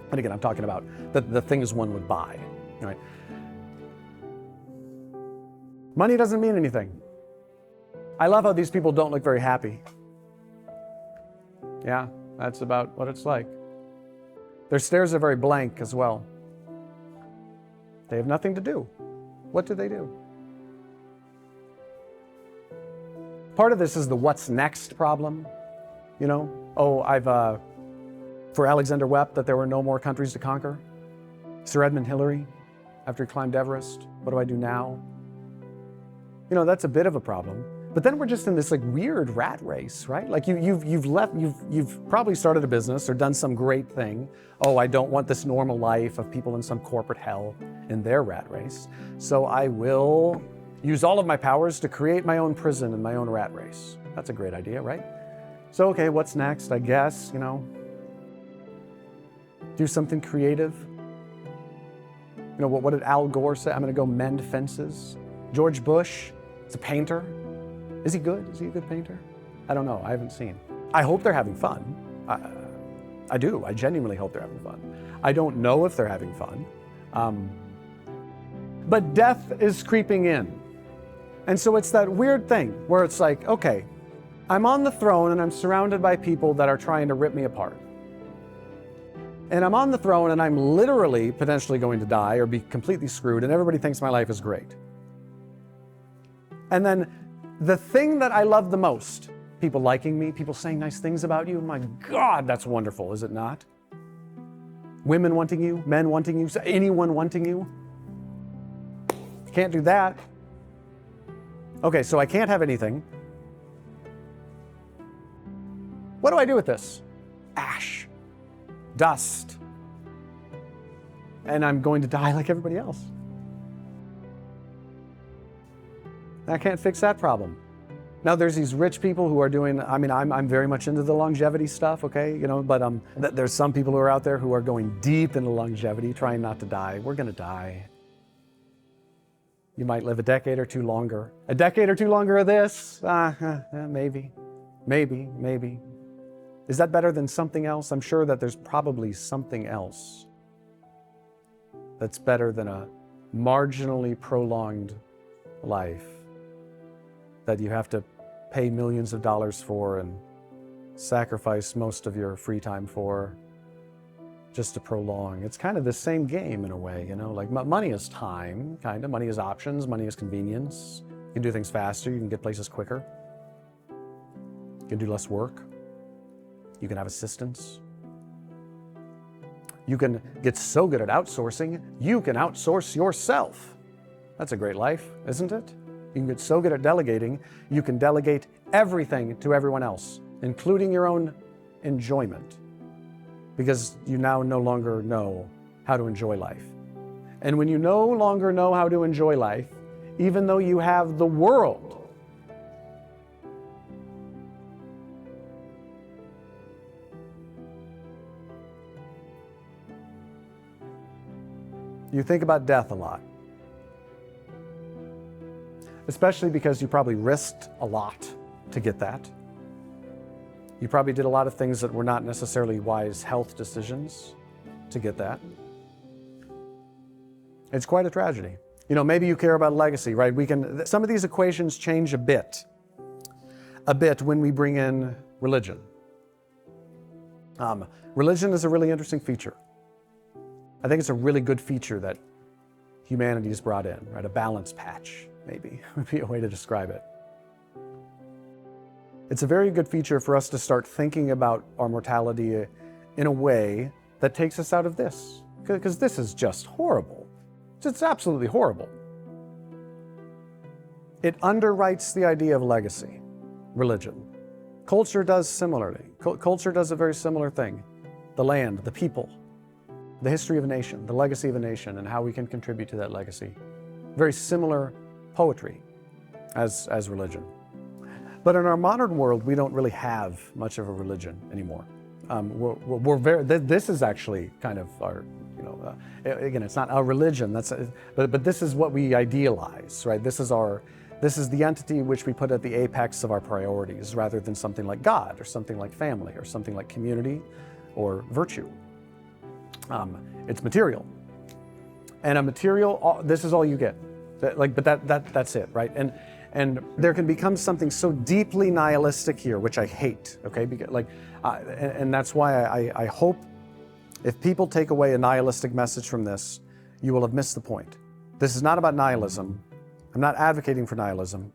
And again, I'm talking about the things one would buy, right? Money doesn't mean anything. I love how these people don't look very happy. Yeah, that's about what it's like. Their stares are very blank as well. They have nothing to do. What do they do? Part of this is the what's next problem. For Alexander wept that there were no more countries to conquer. Sir Edmund Hillary, after he climbed Everest, what do I do now? That's a bit of a problem. But then we're just in this like weird rat race, right? Like you've probably started a business or done some great thing. Oh, I don't want this normal life of people in some corporate hell in their rat race. So I will use all of my powers to create my own prison and my own rat race. That's a great idea, right? So, okay, what's next? I guess, do something creative. What did Al Gore say? I'm going to go mend fences. George Bush is a painter. Is he good? Is he a good painter? I don't know. I haven't seen. I hope they're having fun. I do. I genuinely hope they're having fun. I don't know if they're having fun. But death is creeping in. And so it's that weird thing where it's like, okay, I'm on the throne and I'm surrounded by people that are trying to rip me apart. And I'm on the throne and I'm literally potentially going to die or be completely screwed, and everybody thinks my life is great. And then the thing that I love the most, people liking me, people saying nice things about you, my God, that's wonderful, is it not? Women wanting you, men wanting you, anyone wanting you. Can't do that. Okay, so I can't have anything. What do I do with this? Ash, dust, and I'm going to die like everybody else. I can't fix that problem. Now there's these rich people who are doing, I'm very much into the longevity stuff, okay, but there's some people who are out there who are going deep into longevity, trying not to die. We're gonna die. You might live a decade or two longer. A decade or two longer of this, maybe. Is that better than something else? I'm sure that there's probably something else that's better than a marginally prolonged life that you have to pay millions of dollars for and sacrifice most of your free time for just to prolong. It's kind of the same game in a way, like money is time, kind of. Money is options, money is convenience. You can do things faster, you can get places quicker. You can do less work. You can have assistance. You can get so good at outsourcing, you can outsource yourself. That's a great life, isn't it? You can get so good at delegating, you can delegate everything to everyone else, including your own enjoyment, because you now no longer know how to enjoy life. And when you no longer know how to enjoy life, even though you have the world, you think about death a lot. Especially because you probably risked a lot to get that. You probably did a lot of things that were not necessarily wise health decisions to get that. It's quite a tragedy. Maybe you care about legacy, right? Some of these equations change a bit when we bring in religion. Religion is a really interesting feature. I think it's a really good feature that humanity has brought in, right? A balance patch, maybe, would be a way to describe it. It's a very good feature for us to start thinking about our mortality in a way that takes us out of this, because this is just horrible. It's absolutely horrible. It underwrites the idea of legacy, religion. Culture does similarly. Culture does a very similar thing. The land, the people, the history of a nation, the legacy of a nation, and how we can contribute to that legacy. Very similar poetry as religion. But in our modern world, we don't really have much of a religion anymore. This is actually kind of our, again, it's not our religion, but this is what we idealize, right? This is the entity which we put at the apex of our priorities, rather than something like God, or something like family, or something like community, or virtue. It's material. And a material, this is all you get. But that's it, right? And there can become something so deeply nihilistic here, which I hate, okay? And that's why I hope if people take away a nihilistic message from this, you will have missed the point. This is not about nihilism. I'm not advocating for nihilism.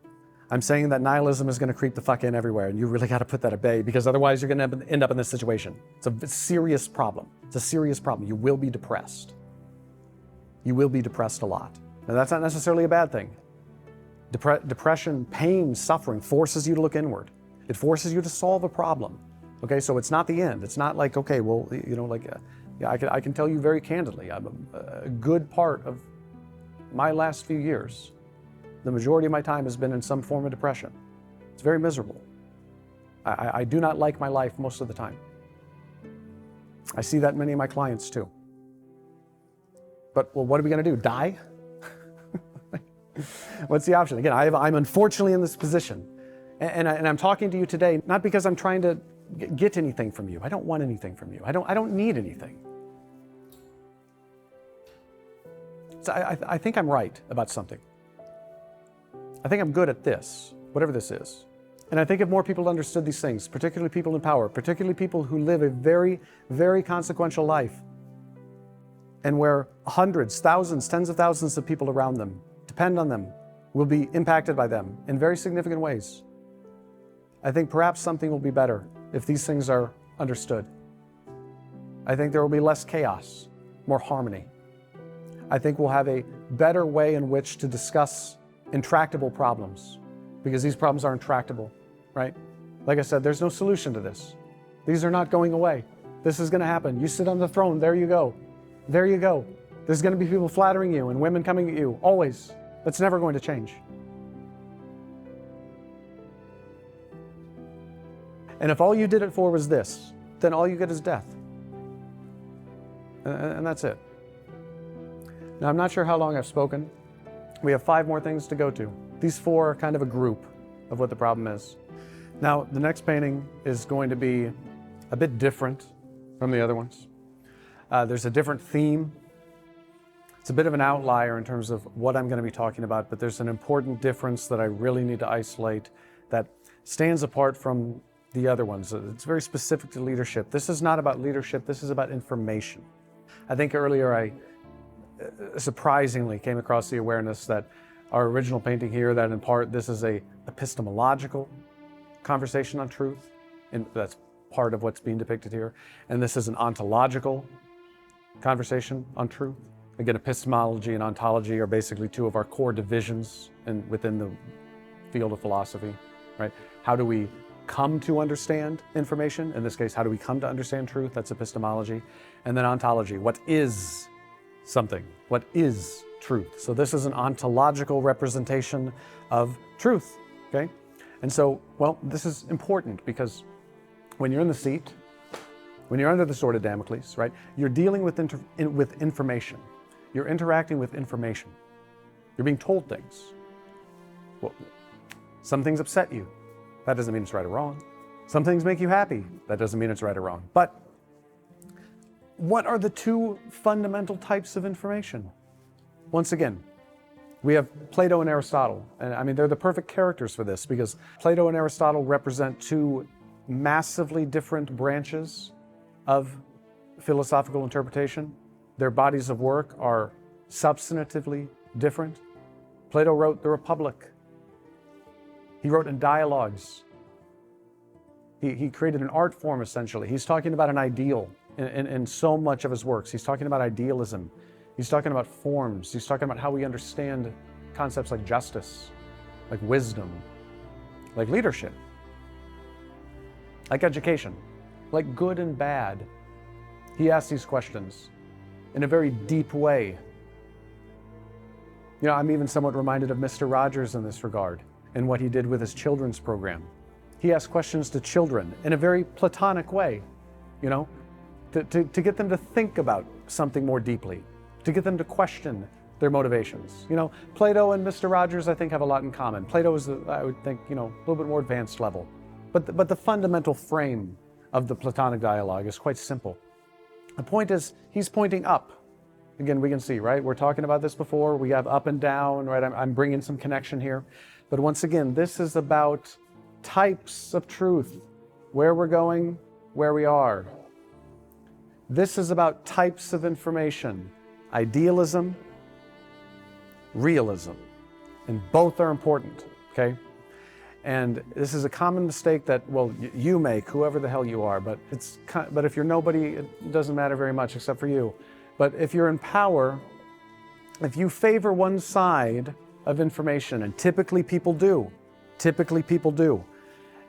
I'm saying that nihilism is going to creep the fuck in everywhere, and you really got to put that at bay, because otherwise you're going to end up in this situation. It's a serious problem. It's a serious problem. You will be depressed. You will be depressed a lot. Now, that's not necessarily a bad thing. Depression, pain, suffering forces you to look inward. It forces you to solve a problem. Okay, so it's not the end. It's not like, okay, well, I can tell you very candidly, a good part of my last few years, the majority of my time has been in some form of depression. It's very miserable. I do not like my life most of the time. I see that in many of my clients too. But, well, what are we going to do? Die? What's the option? Again, I'm unfortunately in this position. And I'm talking to you today, not because I'm trying to get anything from you. I don't want anything from you. I don't need anything. So I think I'm right about something. I think I'm good at this, whatever this is. And I think if more people understood these things, particularly people in power, particularly people who live a very, very consequential life, and where hundreds, thousands, tens of thousands of people around them depend on them, will be impacted by them in very significant ways. I think perhaps something will be better if these things are understood. I think there will be less chaos, more harmony. I think we'll have a better way in which to discuss intractable problems, because these problems are intractable, right? Like I said, there's no solution to this. These are not going away. This is going to happen. You sit on the throne, there you go. There you go. There's going to be people flattering you and women coming at you, always. That's never going to change. And if all you did it for was this, then all you get is death. And that's it. Now, I'm not sure how long I've spoken. We have 5 more things to go to. These 4 are kind of a group of what the problem is. Now, the next painting is going to be a bit different from the other ones. There's a different theme. It's a bit of an outlier in terms of what I'm going to be talking about, but there's an important difference that I really need to isolate that stands apart from the other ones. It's very specific to leadership. This is not about leadership, this is about information. I think earlier I surprisingly came across the awareness that our original painting here, that in part this is a epistemological conversation on truth, and that's part of what's being depicted here. And this is an ontological conversation on truth. Again, epistemology and ontology are basically 2 of our core divisions within the field of philosophy, right? How do we come to understand information? In this case, how do we come to understand truth? That's epistemology. And then ontology, what is something? What is truth? So this is an ontological representation of truth, okay? And so, well, this is important because when you're in the seat, when you're under the Sword of Damocles, right, you're dealing with information. You're interacting with information. You're being told things. Well, some things upset you. That doesn't mean it's right or wrong. Some things make you happy. That doesn't mean it's right or wrong. But what are the 2 fundamental types of information? Once again, we have Plato and Aristotle. And I mean, they're the perfect characters for this because Plato and Aristotle represent 2 massively different branches of philosophical interpretation. Their bodies of work are substantively different. Plato wrote the Republic. He wrote in dialogues. He created an art form, essentially. He's talking about an ideal in so much of his works. He's talking about idealism. He's talking about forms. He's talking about how we understand concepts like justice, like wisdom, like leadership, like education, like good and bad. He asks these questions in a very deep way. You know, I'm even somewhat reminded of Mr. Rogers in this regard and what he did with his children's program. He asked questions to children in a very platonic way, you know, to get them to think about something more deeply, to get them to question their motivations. You know, Plato and Mr. Rogers, I think, have a lot in common. Plato is, I would think, you know, a little bit more advanced level. But the fundamental frame of the Platonic dialogue is quite simple. The point is, he's pointing up. Again, we can see, right? We're talking about this before. We have up and down, right? I'm bringing some connection here. But once again, this is about types of truth, where we're going, where we are. This is about types of information, idealism, realism, and both are important, okay? And this is a common mistake that, well, you make, whoever the hell you are, but if you're nobody, it doesn't matter very much except for you. But if you're in power, if you favor one side of information, and typically people do,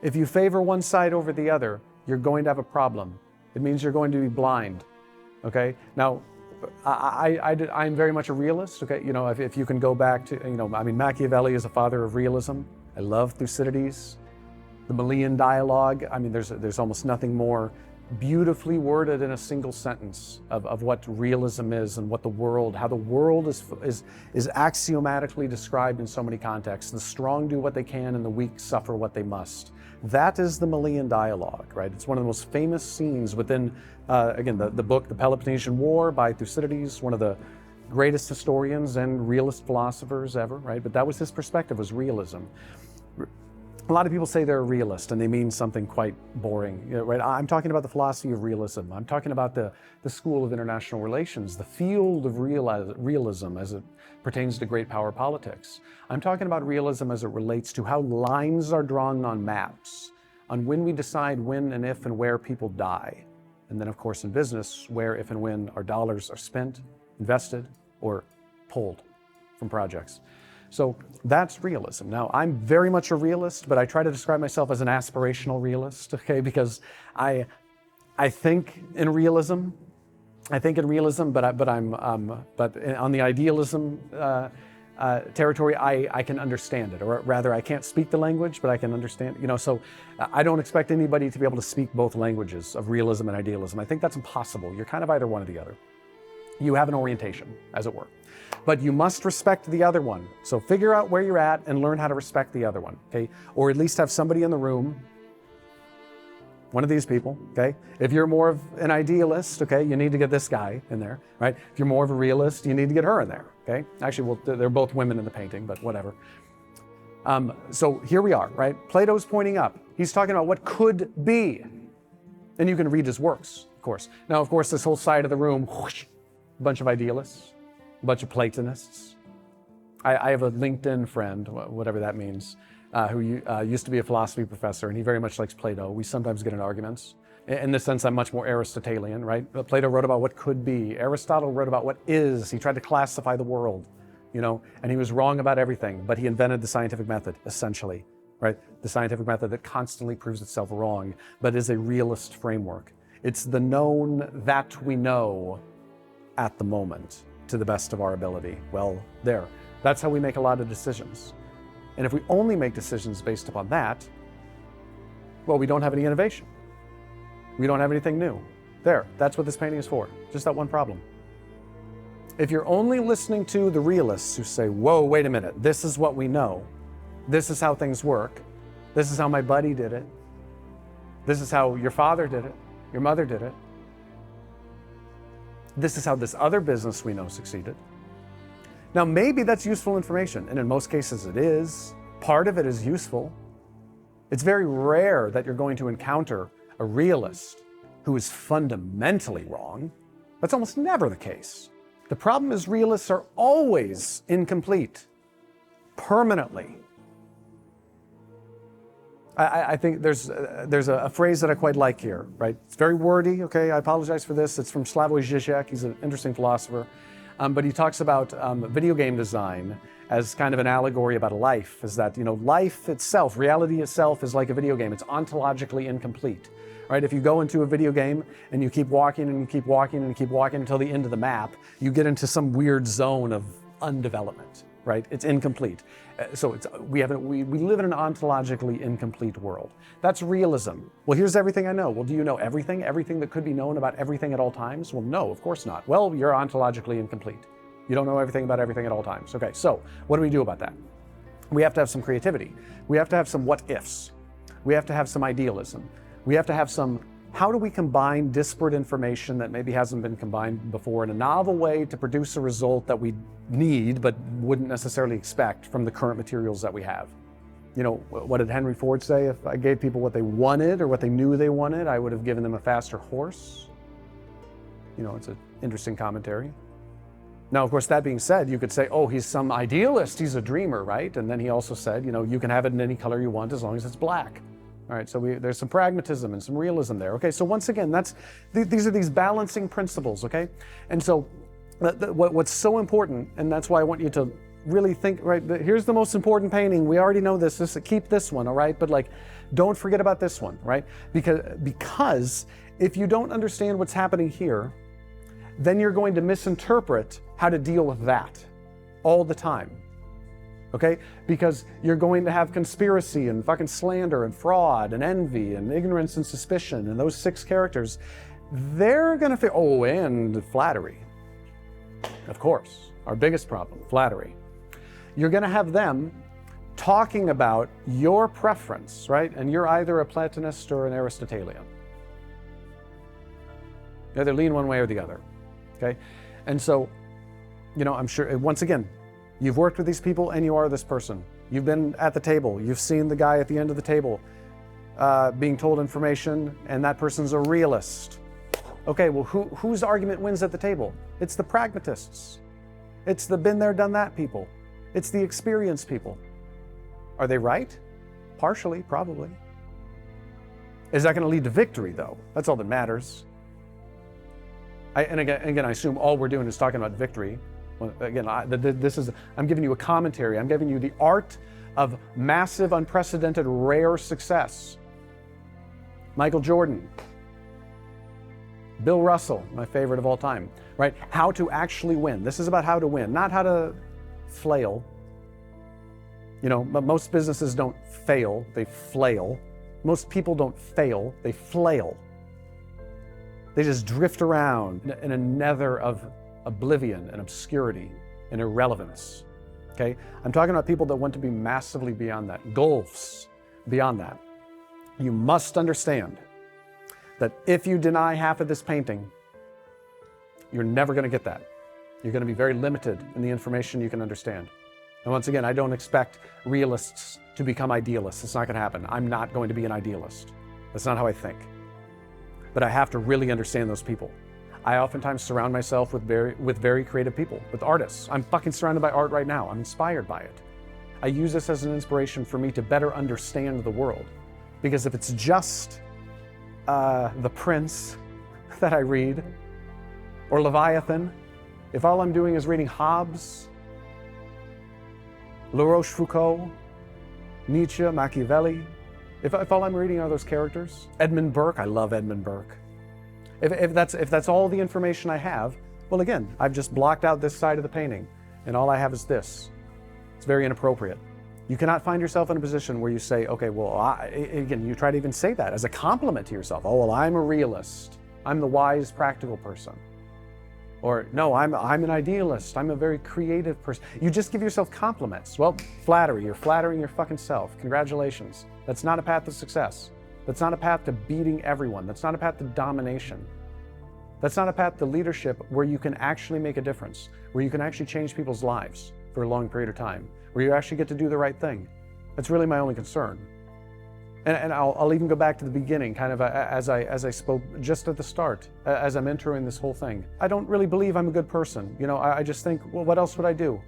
if you favor one side over the other, you're going to have a problem. It means you're going to be blind, okay? Now, I'm very much a realist, okay? You know, if you can go back to, you know, I mean, Machiavelli is a father of realism. I love Thucydides, the Melian dialogue. I mean, there's almost nothing more beautifully worded in a single sentence of what realism is and what the world, how the world is axiomatically described in so many contexts. The strong do what they can and the weak suffer what they must. That is the Melian dialogue, right? It's one of the most famous scenes within, again, the book, The Peloponnesian War by Thucydides, one of the greatest historians and realist philosophers ever, right? But that was his perspective, was realism. A lot of people say they're a realist and they mean something quite boring, right? I'm talking about the philosophy of realism. I'm talking about the school of international relations, the field of realism as it pertains to great power politics. I'm talking about realism as it relates to how lines are drawn on maps, on when we decide when and if and where people die. And then of course in business, where, if and when our dollars are spent, invested, or pulled from projects. So that's realism. Now, I'm very much a realist, but I try to describe myself as an aspirational realist, okay? Because I think in realism, but on the idealism territory, I can understand it, or rather, I can't speak the language, but I can understand. So I don't expect anybody to be able to speak both languages of realism and idealism. I think that's impossible. You're kind of either one or the other. You have an orientation, as it were. But you must respect the other one. So figure out where you're at and learn how to respect the other one, okay? Or at least have somebody in the room, one of these people, okay? If you're more of an idealist, okay, you need to get this guy in there, right? If you're more of a realist, you need to get her in there, okay? Actually, well, they're both women in the painting, but whatever. So here we are, right? Plato's pointing up. He's talking about what could be. And you can read his works, of course. Now, of course, this whole side of the room, whoosh, a bunch of idealists. A bunch of Platonists. I have a LinkedIn friend, whatever that means, who used to be a philosophy professor, and he very much likes Plato. We sometimes get in arguments. In this sense, I'm much more Aristotelian, right? Plato wrote about what could be. Aristotle wrote about what is. He tried to classify the world, and he was wrong about everything, but he invented the scientific method, essentially, right? The scientific method that constantly proves itself wrong, but is a realist framework. It's the known that we know at the moment, to the best of our ability. Well, that's how we make a lot of decisions. And if we only make decisions based upon that, well, we don't have any innovation. We don't have anything new. That's what this painting is for. Just that one problem. If you're only listening to the realists who say, whoa, wait a minute, this is what we know. This is how things work. This is how my buddy did it. This is how your father did it. Your mother did it. This is how this other business we know succeeded. Now, maybe that's useful information, and in most cases it is. Part of it is useful. It's very rare that you're going to encounter a realist who is fundamentally wrong. That's almost never the case. The problem is realists are always incomplete, permanently. I think there's a phrase that I quite like here, right? It's very wordy, okay? I apologize for this. It's from Slavoj Žižek. He's an interesting philosopher. But he talks about video game design as kind of an allegory about life, is that, life itself, reality itself is like a video game. It's ontologically incomplete, right? If you go into a video game and you keep walking and you keep walking and you keep walking until the end of the map, you get into some weird zone of undevelopment, right? It's incomplete. So we live in an ontologically incomplete world. That's realism. Well, here's everything I know. Well, do you know everything? Everything that could be known about everything at all times? Well, no, of course not. Well, you're ontologically incomplete. You don't know everything about everything at all times. Okay, so what do we do about that? We have to have some creativity. We have to have some what ifs. We have to have some idealism. We have to have some, how do we combine disparate information that maybe hasn't been combined before in a novel way to produce a result that we need but wouldn't necessarily expect from the current materials that we have? What did Henry Ford say? If I gave people what they wanted or what they knew they wanted, I would have given them a faster horse. It's an interesting commentary. Now, of course, that being said, you could say, oh, he's some idealist, he's a dreamer, right? And then he also said, you can have it in any color you want as long as it's black. All right, so there's some pragmatism and some realism there. Okay, so once again, these are these balancing principles, okay? And so what's so important, and that's why I want you to really think, right, here's the most important painting. We already know this, keep this one, all right? But don't forget about this one, right? Because if you don't understand what's happening here, then you're going to misinterpret how to deal with that all the time. Okay? Because you're going to have conspiracy and fucking slander and fraud and envy and ignorance and suspicion, and those 6 characters, they're gonna feel, oh, and flattery. Of course, our biggest problem, flattery. You're gonna have them talking about your preference, right? And you're either a Platonist or an Aristotelian. You either lean one way or the other, okay? And so I'm sure, once again, you've worked with these people and you are this person. You've been at the table. You've seen the guy at the end of the table being told information, and that person's a realist. Okay, well, whose argument wins at the table? It's the pragmatists. It's the been there, done that people. It's the experienced people. Are they right? Partially, probably. Is that going to lead to victory, though? That's all that matters. And again, I assume all we're doing is talking about victory. Well, again, I'm giving you a commentary. I'm giving you the art of massive, unprecedented, rare success. Michael Jordan, Bill Russell, my favorite of all time, right? How to actually win. This is about how to win, not how to flail. But most businesses don't fail, they flail. Most people don't fail, they flail. They just drift around in a nether of oblivion and obscurity and irrelevance, okay? I'm talking about people that want to be massively beyond that, gulfs beyond that. You must understand that if you deny half of this painting, you're never going to get that. You're going to be very limited in the information you can understand. And once again, I don't expect realists to become idealists. It's not going to happen. I'm not going to be an idealist. That's not how I think. But I have to really understand those people. I oftentimes surround myself with very creative people, with artists. I'm fucking surrounded by art right now. I'm inspired by it. I use this as an inspiration for me to better understand the world. Because if it's just The Prince that I read, or Leviathan, if all I'm doing is reading Hobbes, La Rochefoucauld, Nietzsche, Machiavelli, if all I'm reading are those characters, Edmund Burke, I love Edmund Burke. If that's all the information I have, well, again, I've just blocked out this side of the painting, and all I have is this. It's very inappropriate. You cannot find yourself in a position where you say, okay, well, again, you try to even say that as a compliment to yourself. Oh, well, I'm a realist. I'm the wise, practical person. Or, no, I'm an idealist. I'm a very creative person. You just give yourself compliments. Well, flattery. You're flattering your fucking self. Congratulations. That's not a path to success. That's not a path to beating everyone. That's not a path to domination. That's not a path to leadership where you can actually make a difference, where you can actually change people's lives for a long period of time, where you actually get to do the right thing. That's really my only concern. And I'll even go back to the beginning, kind of as I spoke just at the start, as I'm entering this whole thing. I don't really believe I'm a good person. I just think, well, what else would I do?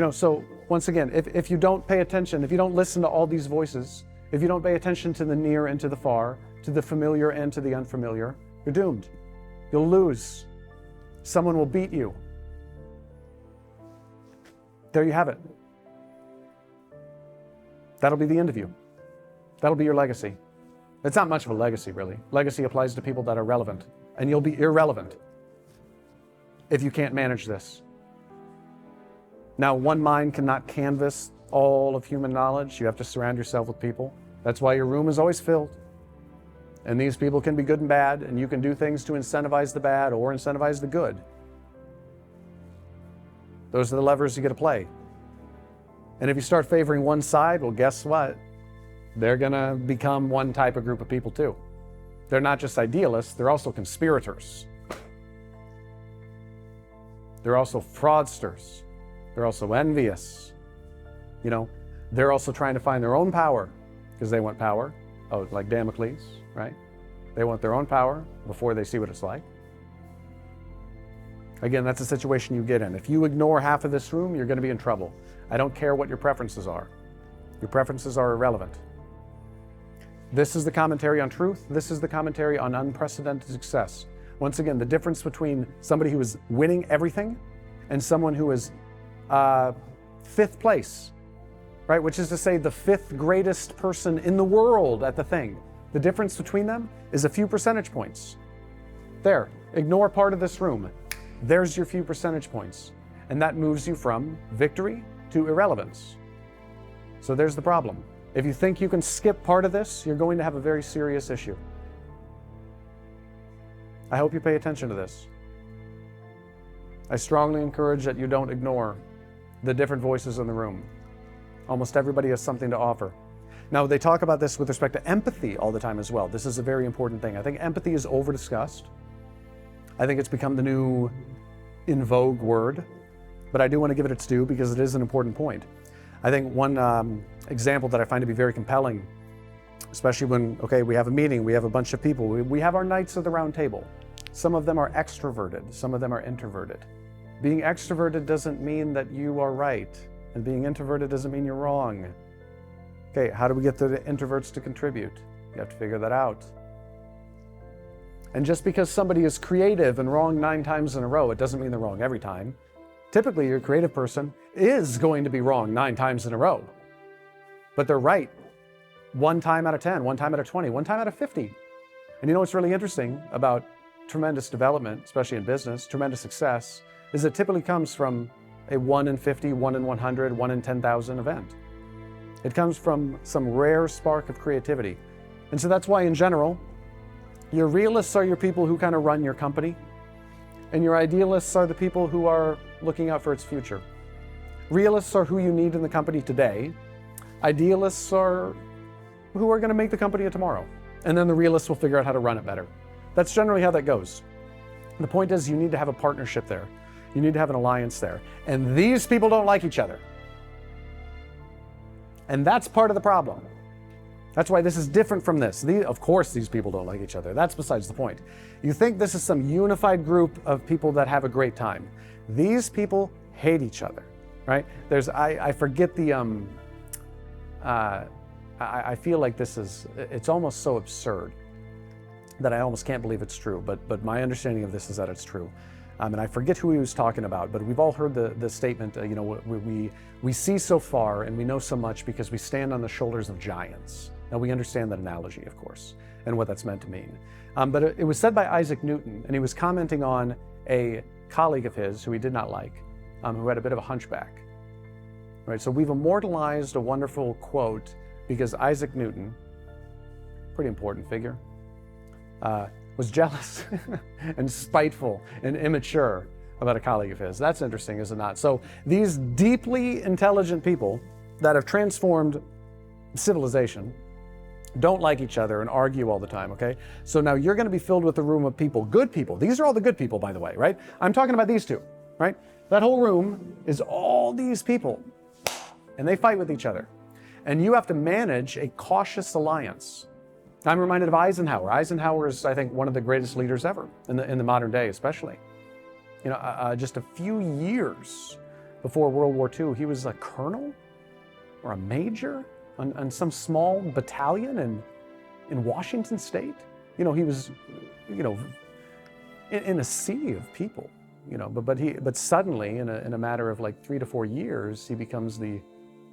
So once again, if you don't pay attention, if you don't listen to all these voices, if you don't pay attention to the near and to the far, to the familiar and to the unfamiliar, you're doomed. You'll lose. Someone will beat you. There you have it. That'll be the end of you. That'll be your legacy. It's not much of a legacy, really. Legacy applies to people that are relevant, and you'll be irrelevant if you can't manage this. Now, one mind cannot canvas all of human knowledge. You have to surround yourself with people. That's why your room is always filled. And these people can be good and bad, and you can do things to incentivize the bad or incentivize the good. Those are the levers you get to play. And if you start favoring one side, well, guess what? They're going to become one type of group of people too. They're not just idealists, they're also conspirators. They're also fraudsters. They're also envious. They're also trying to find their own power because they want power. Oh, like Damocles, right? They want their own power before they see what it's like. Again, that's a situation you get in. If you ignore half of this room, you're going to be in trouble. I don't care what your preferences are. Your preferences are irrelevant. This is the commentary on truth. This is the commentary on unprecedented success. Once again, the difference between somebody who is winning everything and someone who is fifth place, right? Which is to say the fifth greatest person in the world at the thing. The difference between them is a few percentage points. There, ignore part of this room. There's your few percentage points. And that moves you from victory to irrelevance. So there's the problem. If you think you can skip part of this, you're going to have a very serious issue. I hope you pay attention to this. I strongly encourage that you don't ignore the different voices in the room. Almost everybody has something to offer. Now, they talk about this with respect to empathy all the time as well. This is a very important thing. I think empathy is over-discussed. I think it's become the new in vogue word. but I do want to give it its due because it is an important point. I think one example that I find to be very compelling, especially when, okay, we have a meeting, we have a bunch of people, we have our knights of the round table. Some of them are extroverted, some of them are introverted. Being extroverted doesn't mean that you are right, and being introverted doesn't mean you're wrong. Okay, how do we get the introverts to contribute? You have to figure that out. And just because somebody is creative and wrong 9 times in a row, it doesn't mean they're wrong every time. Typically, your creative person is going to be wrong 9 times in a row, but they're right 1 time out of 10, 1 time out of 20, 1 time out of 50. And you know what's really interesting about tremendous development, especially in business, tremendous success, is it typically comes from a 1 in 50, 1 in 100, 1 in 10,000 event. It comes from some rare spark of creativity. And so that's why, in general, your realists are your people who kind of run your company, and your idealists are the people who are looking out for its future. Realists are who you need in the company today. Idealists are who are going to make the company of tomorrow. And then the realists will figure out how to run it better. That's generally how that goes. The point is, you need to have a partnership there. You need to have an alliance there. And these people don't like each other. And that's part of the problem. That's why this is different from this. Of course, these people don't like each other. That's besides the point. You think this is some unified group of people that have a great time. These people hate each other, right? I forget the, I feel like it's almost so absurd that I almost can't believe it's true. But my understanding of this is that it's true. And I forget who he was talking about, but we've all heard the statement, you know, we see so far and we know so much because we stand on the shoulders of giants. Now, we understand that analogy, of course, and what that's meant to mean. But it was said by Isaac Newton, and he was commenting on a colleague of his who he did not like, who had a bit of a hunchback. Right? So we've immortalized a wonderful quote because Isaac Newton, pretty important figure, was jealous and spiteful and immature about a colleague of his. That's interesting, is it not? So these deeply intelligent people that have transformed civilization don't like each other and argue all the time, okay? So now you're going to be filled with a room of people, good people. These are all the good people, by the way, right? I'm talking about these two, right? That whole room is all these people, and they fight with each other. And you have to manage a cautious alliance. I'm reminded of Eisenhower. Eisenhower is, I think, one of the greatest leaders ever, in the modern day especially. You know, just a few years before World War II, he was a colonel or a major on some small battalion in Washington State. You know, he was, you know, in a sea of people. You know, but suddenly, in a matter of like 3 to 4 years, he becomes the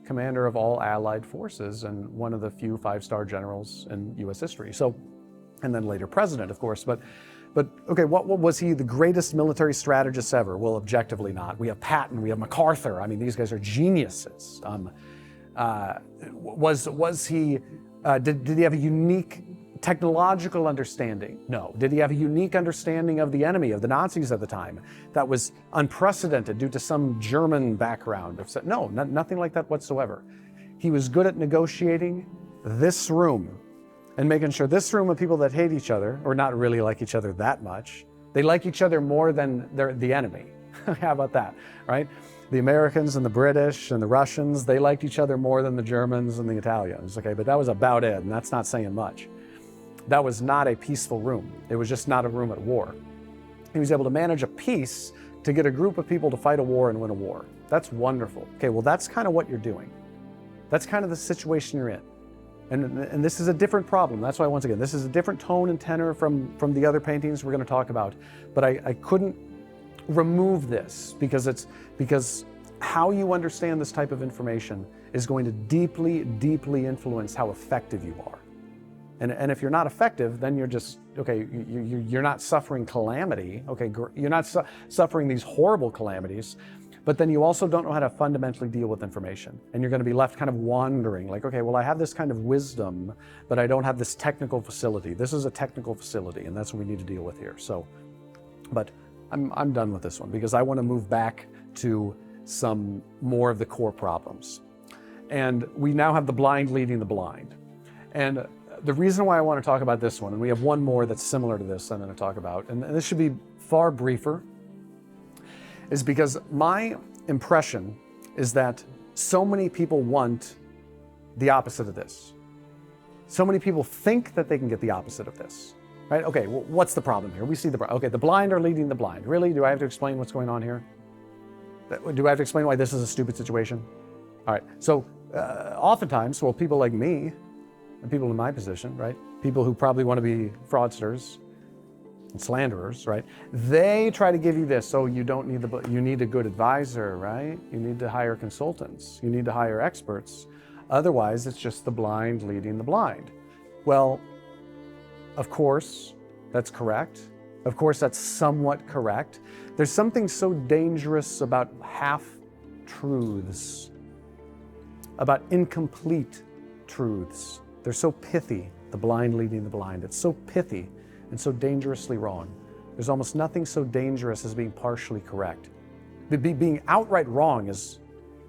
commander of all Allied forces and one of the few 5-star generals in U.S. history. So, and then later president, of course. But okay, what was he the greatest military strategist ever? Well, objectively not. We have Patton, we have MacArthur. I mean, these guys are geniuses. Was he? Did he have a unique technological understanding? No. Did he have a unique understanding of the enemy, of the Nazis at the time, that was unprecedented due to some German background? No, nothing like that whatsoever. He was good at negotiating this room and making sure this room of people that hate each other, or not really like each other that much, they like each other more than the enemy. How about that, right? The Americans and the British and the Russians, they liked each other more than the Germans and the Italians, okay? But that was about it, and that's not saying much. That was not a peaceful room. It was just not a room at war. He was able to manage a peace to get a group of people to fight a war and win a war. That's wonderful. Okay, well, that's kind of what you're doing. That's kind of the situation you're in. And this is a different problem. That's why, once again, this is a different tone and tenor from the other paintings we're going to talk about. But I couldn't remove this because how you understand this type of information is going to deeply, deeply influence how effective you are. And if you're not effective, then you're just, okay, you're not suffering calamity, okay, you're not suffering these horrible calamities, but then you also don't know how to fundamentally deal with information. And you're going to be left kind of wandering, like, okay, well, I have this kind of wisdom, but I don't have this technical facility. This is a technical facility, and that's what we need to deal with here. So, but I'm done with this one because I want to move back to some more of the core problems. And we now have the blind leading the blind. And the reason why I want to talk about this one, and we have one more that's similar to this I'm going to talk about, and this should be far briefer, is because my impression is that so many people want the opposite of this. So many people think that they can get the opposite of this, right? Okay, well, what's the problem here? We see okay, the blind are leading the blind. Really? Do I have to explain what's going on here? Do I have to explain why this is a stupid situation? All right, so oftentimes, well, people like me, and people in my position, right? People who probably want to be fraudsters and slanderers, right? They try to give you this, so you don't need you need a good advisor, right? You need to hire consultants. You need to hire experts. Otherwise, it's just the blind leading the blind. Well, of course, that's correct. Of course, that's somewhat correct. There's something so dangerous about half-truths, about incomplete truths. They're so pithy, the blind leading the blind. It's so pithy and so dangerously wrong. There's almost nothing so dangerous as being partially correct. Being outright wrong is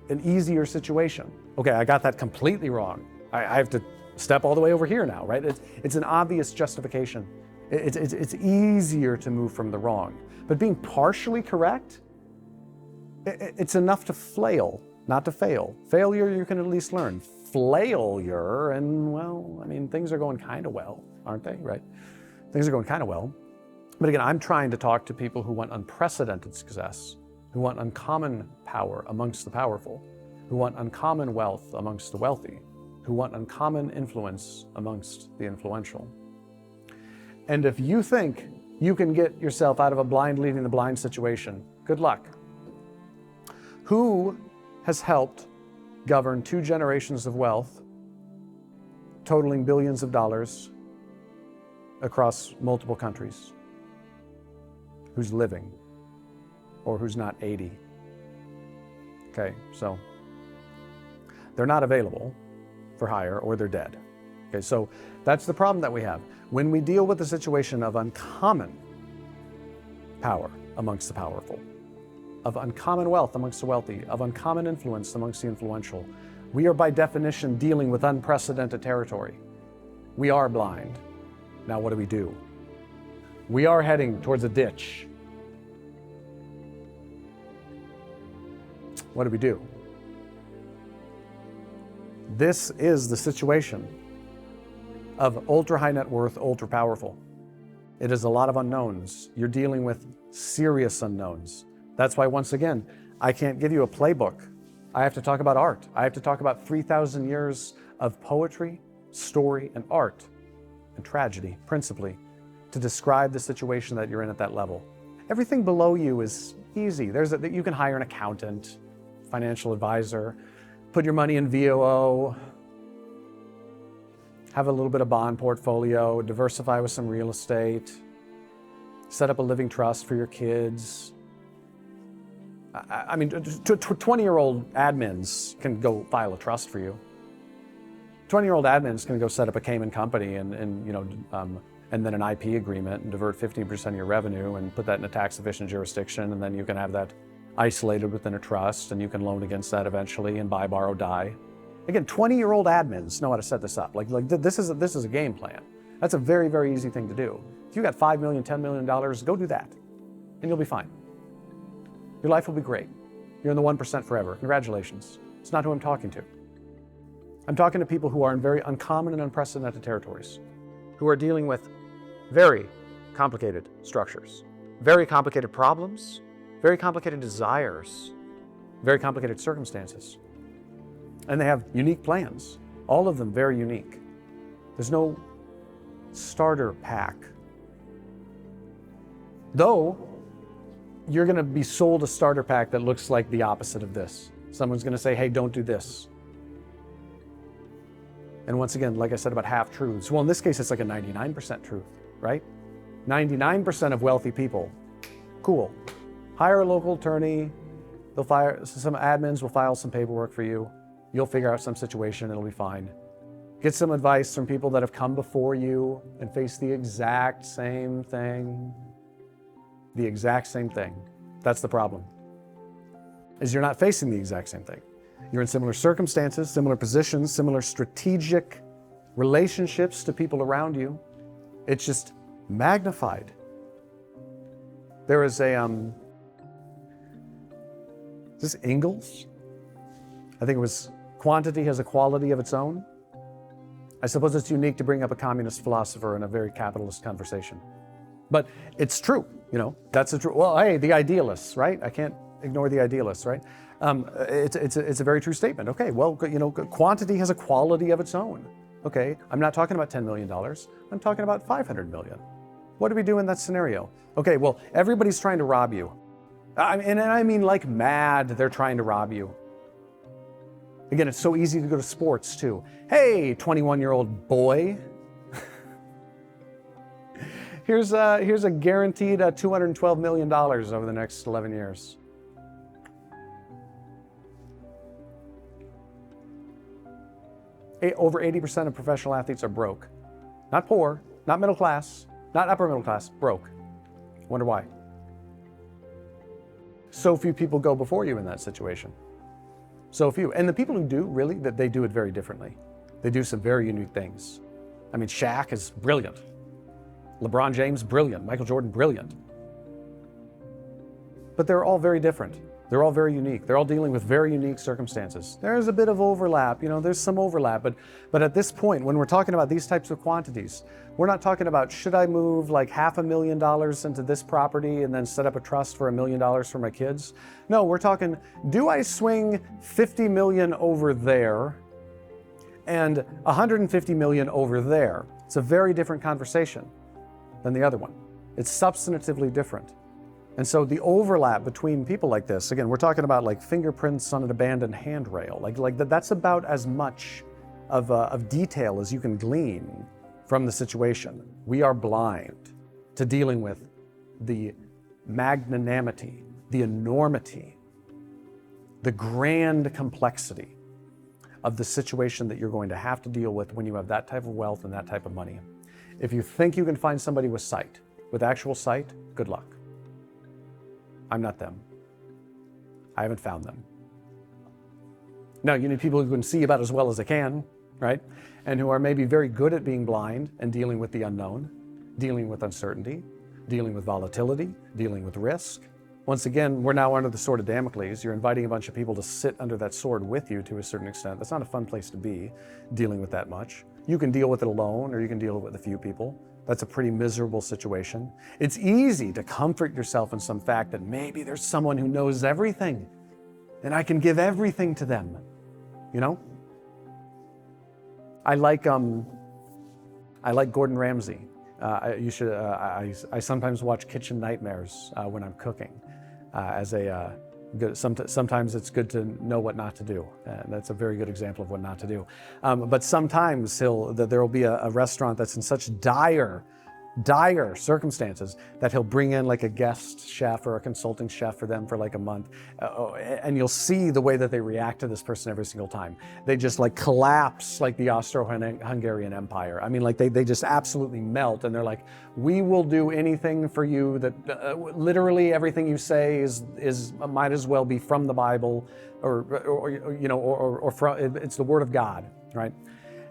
an easier situation. Okay, I got that completely wrong. I have to step all the way over here now, right? It's an obvious justification. It's easier to move from the wrong. But being partially correct, it's enough to flail, not to fail. Failure, you can at least learn. Flailure, and well, I mean, things are going kind of well, aren't they, right? Things are going kind of well. But again, I'm trying to talk to people who want unprecedented success, who want uncommon power amongst the powerful, who want uncommon wealth amongst the wealthy, who want uncommon influence amongst the influential. And if you think you can get yourself out of a blind leading the blind situation, good luck. Who has helped govern 2 generations of wealth, totaling billions of dollars across multiple countries? Who's living or who's not 80? Okay, so they're not available for hire or they're dead. Okay, so that's the problem that we have. When we deal with the situation of uncommon power amongst the powerful, of uncommon wealth amongst the wealthy, of uncommon influence amongst the influential, we are by definition dealing with unprecedented territory. We are blind. Now what do? We are heading towards a ditch. What do? This is the situation of ultra high net worth, ultra powerful. It is a lot of unknowns. You're dealing with serious unknowns. That's why, once again, I can't give you a playbook. I have to talk about art. I have to talk about 3,000 years of poetry, story, and art, and tragedy, principally, to describe the situation that you're in at that level. Everything below you is easy. You can hire an accountant, financial advisor, put your money in VOO, have a little bit of bond portfolio, diversify with some real estate, set up a living trust for your kids. I mean, 20-year-old admins can go file a trust for you. 20-year-old admins can go set up a Cayman company and then an IP agreement and divert 15% of your revenue and put that in a tax-efficient jurisdiction, and then you can have that isolated within a trust, and you can loan against that eventually and buy, borrow, die. Again, 20-year-old admins know how to set this up. Like this is a game plan. That's a very, very easy thing to do. If you got $5 million, $10 million, go do that, and you'll be fine. Your life will be great. You're in the 1% forever. Congratulations. It's not who I'm talking to. I'm talking to people who are in very uncommon and unprecedented territories, who are dealing with very complicated structures, very complicated problems, very complicated desires, very complicated circumstances. And they have unique plans, all of them very unique. There's no starter pack. Though, you're going to be sold a starter pack that looks like the opposite of this. Someone's going to say, hey, don't do this. And once again, like I said about half-truths, well, in this case, it's like a 99% truth, right? 99% of wealthy people, cool. Hire a local attorney, some admins will file some paperwork for you. You'll figure out some situation, it'll be fine. Get some advice from people that have come before you and face the exact same thing. The exact same thing. That's the problem, is you're not facing the exact same thing. You're in similar circumstances, similar positions, similar strategic relationships to people around you. It's just magnified. There is Is this Ingalls? I think it was quantity has a quality of its own. I suppose it's unique to bring up a communist philosopher in a very capitalist conversation. But it's true, that's a true, well, hey, the idealists, right? I can't ignore the idealists, right? It's a very true statement. Okay, well, quantity has a quality of its own. Okay, I'm not talking about $10 million. I'm talking about $500 million. What do we do in that scenario? Okay, well, everybody's trying to rob you. And I mean like mad, they're trying to rob you. Again, it's so easy to go to sports too. Hey, 21-year-old boy. Here's a guaranteed $212 million over the next 11 years. Over 80% of professional athletes are broke. Not poor, not middle class, not upper middle class, broke. Wonder why? So few people go before you in that situation. So few. And the people who do, really, that they do it very differently. They do some very unique things. I mean, Shaq is brilliant. LeBron James, brilliant. Michael Jordan, brilliant. But they're all very different. They're all very unique. They're all dealing with very unique circumstances. There's a bit of overlap, there's some overlap, but at this point, when we're talking about these types of quantities, we're not talking about, should I move like $500,000 into this property and then set up a trust for $1 million for my kids? No, we're talking, do I swing 50 million over there and 150 million over there? It's a very different conversation than the other one. It's substantively different. And so the overlap between people like this, again, we're talking about like fingerprints on an abandoned handrail, like that's about as much of detail as you can glean from the situation. We are blind to dealing with the magnanimity, the enormity, the grand complexity of the situation that you're going to have to deal with when you have that type of wealth and that type of money. If you think you can find somebody with sight, with actual sight, good luck. I'm not them. I haven't found them. Now, you need people who can see about as well as they can, right? And who are maybe very good at being blind and dealing with the unknown, dealing with uncertainty, dealing with volatility, dealing with risk. Once again, we're now under the Sword of Damocles. You're inviting a bunch of people to sit under that sword with you to a certain extent. That's not a fun place to be, dealing with that much. You can deal with it alone, or you can deal with a few people. That's a pretty miserable situation. It's easy to comfort yourself in some fact that maybe there's someone who knows everything and I can give everything to them, I like Gordon Ramsay. I sometimes watch Kitchen Nightmares when I'm cooking. Sometimes it's good to know what not to do. And that's a very good example of what not to do. But sometimes there will be a restaurant that's in such dire circumstances that he'll bring in like a guest chef or a consulting chef for them for like a month. And you'll see the way that they react to this person every single time. They just like collapse like the Austro-Hungarian Empire. I mean, like they just absolutely melt, and they're like, we will do anything for you that literally everything you say is might as well be from the Bible or from, it's the Word of God, right?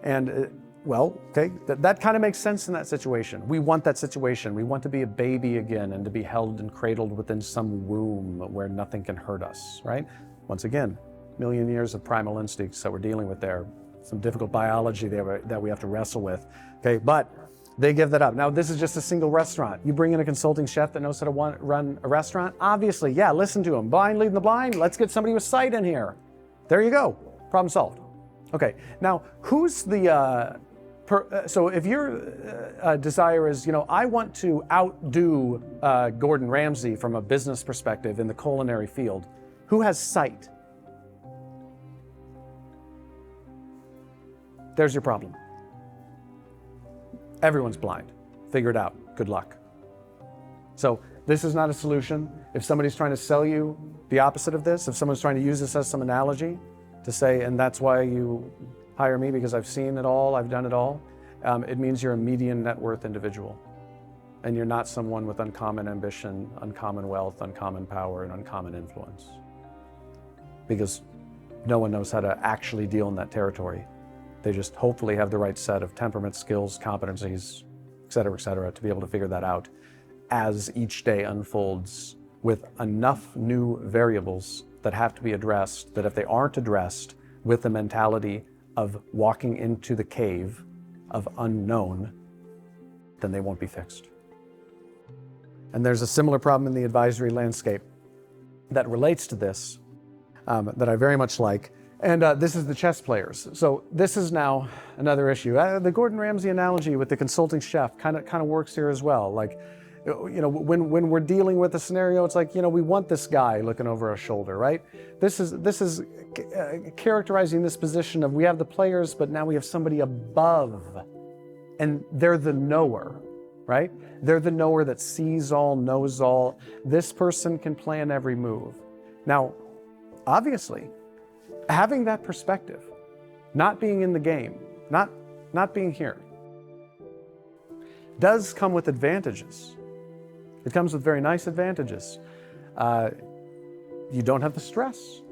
And well, okay, that kind of makes sense in that situation. We want that situation. We want to be a baby again and to be held and cradled within some womb where nothing can hurt us, right? Once again, million years of primal instincts that we're dealing with there. Some difficult biology there that we have to wrestle with, okay? But they give that up. Now, this is just a single restaurant. You bring in a consulting chef that knows how to run a restaurant? Obviously, yeah, listen to him. Blind leading the blind. Let's get somebody with sight in here. There you go. Problem solved. Okay, now, who's the... So if your desire is, I want to outdo Gordon Ramsay from a business perspective in the culinary field, who has sight? There's your problem. Everyone's blind. Figure it out. Good luck. So this is not a solution. If somebody's trying to sell you the opposite of this, if someone's trying to use this as some analogy to say, and that's why you hire me because I've seen it all, I've done it all. It means you're a median net worth individual. And you're not someone with uncommon ambition, uncommon wealth, uncommon power, and uncommon influence. Because no one knows how to actually deal in that territory. They just hopefully have the right set of temperament, skills, competencies, et cetera, to be able to figure that out as each day unfolds with enough new variables that have to be addressed, that if they aren't addressed with the mentality of walking into the cave of unknown, then they won't be fixed. And there's a similar problem in the advisory landscape that relates to this, that I very much like. And this is the chess players. So this is now another issue. The Gordon Ramsay analogy with the consulting chef kind of works here as well. Like, when we're dealing with a scenario, it's like, we want this guy looking over our shoulder, right? This is characterizing this position of we have the players, but now we have somebody above, and they're the knower, right? They're the knower that sees all, knows all. This person can plan every move. Now, obviously, having that perspective, not being in the game, not being here, does come with advantages. It comes with very nice advantages. You don't have the stress.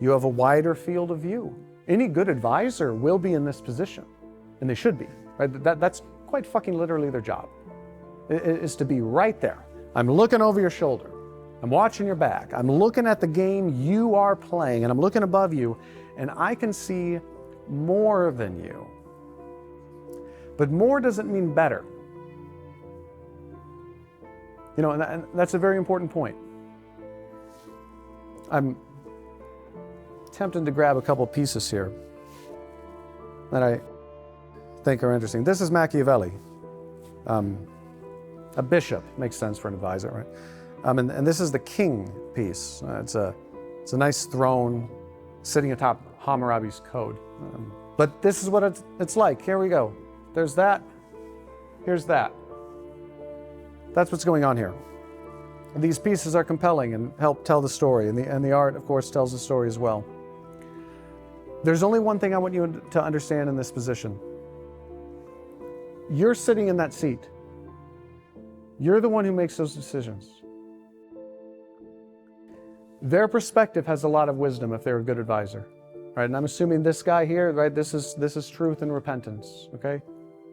You have a wider field of view. Any good advisor will be in this position, and they should be, right? That's quite fucking literally their job, is to be right there. I'm looking over your shoulder. I'm watching your back. I'm looking at the game you are playing, and I'm looking above you, and I can see more than you. But more doesn't mean better. And that's a very important point. I'm tempted to grab a couple pieces here that I think are interesting. This is Machiavelli. A bishop makes sense for an advisor, right? And this is the king piece. It's a nice throne sitting atop Hammurabi's code. But this is what it's like. Here we go. There's that. Here's that. That's what's going on here. These pieces are compelling and help tell the story, and the art, of course, tells the story as well. There's only one thing I want you to understand in this position. You're sitting in that seat. You're the one who makes those decisions. Their perspective has a lot of wisdom if they're a good advisor, right? And I'm assuming this guy here, right? This is truth and repentance, okay?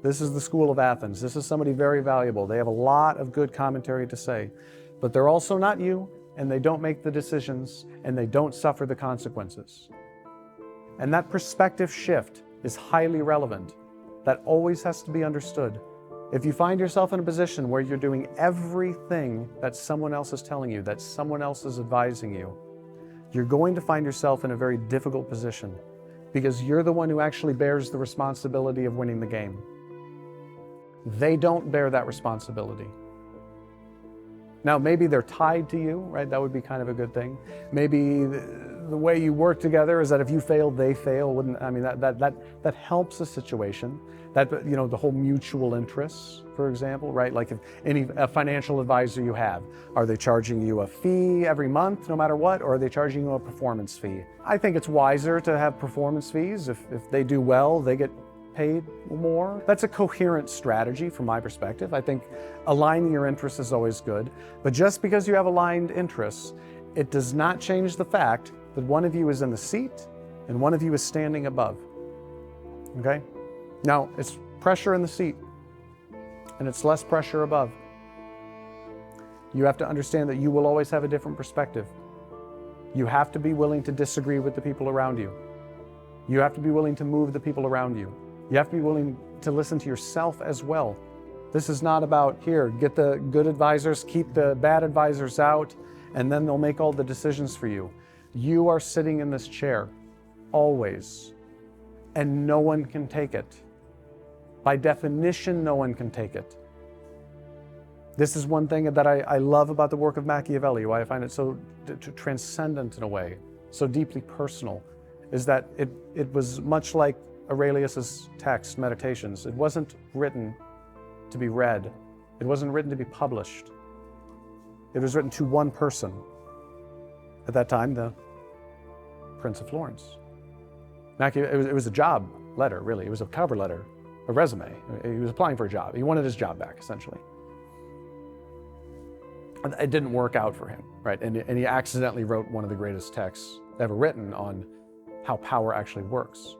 This is the school of Athens. This is somebody very valuable. They have a lot of good commentary to say, but they're also not you, and they don't make the decisions, and they don't suffer the consequences. And that perspective shift is highly relevant. That always has to be understood. If you find yourself in a position where you're doing everything that someone else is telling you, that someone else is advising you, you're going to find yourself in a very difficult position because you're the one who actually bears the responsibility of winning the game. They don't bear that responsibility. Now, maybe they're tied to you, right? That would be kind of a good thing. Maybe the way you work together is that if you fail, they fail. That helps the situation. That, the whole mutual interests, for example, right? Like if a financial advisor you have, are they charging you a fee every month, no matter what, or are they charging you a performance fee? I think it's wiser to have performance fees. If they do well, they get paid more. That's a coherent strategy from my perspective. I think aligning your interests is always good, but just because you have aligned interests, it does not change the fact that one of you is in the seat and one of you is standing above, okay? Now, it's pressure in the seat and it's less pressure above. You have to understand that you will always have a different perspective. You have to be willing to disagree with the people around you. You have to be willing to move the people around you. You have to be willing to listen to yourself as well. This is not about, here, get the good advisors, keep the bad advisors out, and then they'll make all the decisions for you. You are sitting in this chair, always, and no one can take it. By definition, no one can take it. This is one thing that I love about the work of Machiavelli, why I find it so transcendent in a way, so deeply personal, is that it was much like Aurelius's text, Meditations. It wasn't written to be read. It wasn't written to be published. It was written to one person. At that time, the Prince of Florence. It was a job letter, really. It was a cover letter, a resume. He was applying for a job. He wanted his job back, essentially. It didn't work out for him, right? And he accidentally wrote one of the greatest texts ever written on how power actually works.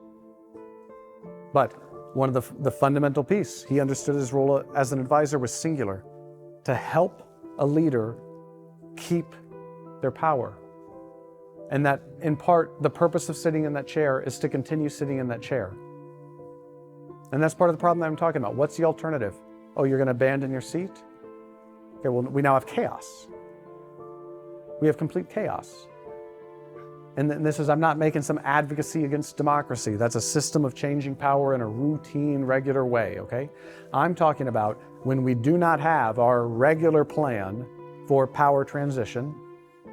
But one of the fundamental piece, he understood his role as an advisor was singular, to help a leader keep their power. And that, in part, the purpose of sitting in that chair is to continue sitting in that chair. And that's part of the problem that I'm talking about. What's the alternative? Oh, you're going to abandon your seat? Okay, well, we now have chaos. We have complete chaos. And this is, I'm not making some advocacy against democracy. That's a system of changing power in a routine, regular way, okay? I'm talking about when we do not have our regular plan for power transition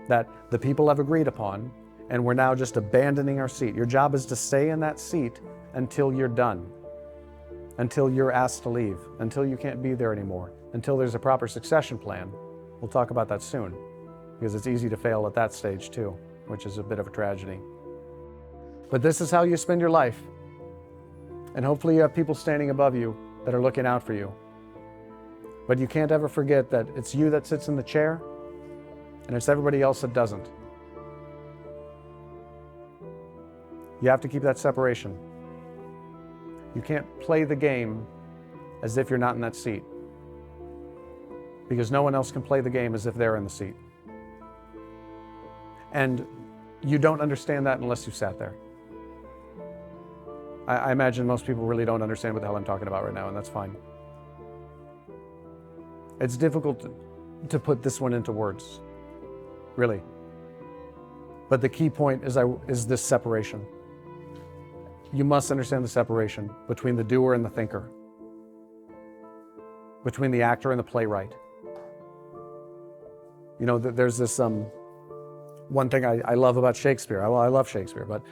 that the people have agreed upon, and we're now just abandoning our seat. Your job is to stay in that seat until you're done, until you're asked to leave, until you can't be there anymore, until there's a proper succession plan. We'll talk about that soon, because it's easy to fail at that stage too, which is a bit of a tragedy. But this is how you spend your life. And hopefully you have people standing above you that are looking out for you. But you can't ever forget that it's you that sits in the chair, and it's everybody else that doesn't. You have to keep that separation. You can't play the game as if you're not in that seat, because no one else can play the game as if they're in the seat. And you don't understand that unless you've sat there. I imagine most people really don't understand what the hell I'm talking about right now, and that's fine. It's difficult to put this one into words, really. But the key point is this separation. You must understand the separation between the doer and the thinker, between the actor and the playwright. You know, there's this one thing I love about Shakespeare. Well, I love Shakespeare, but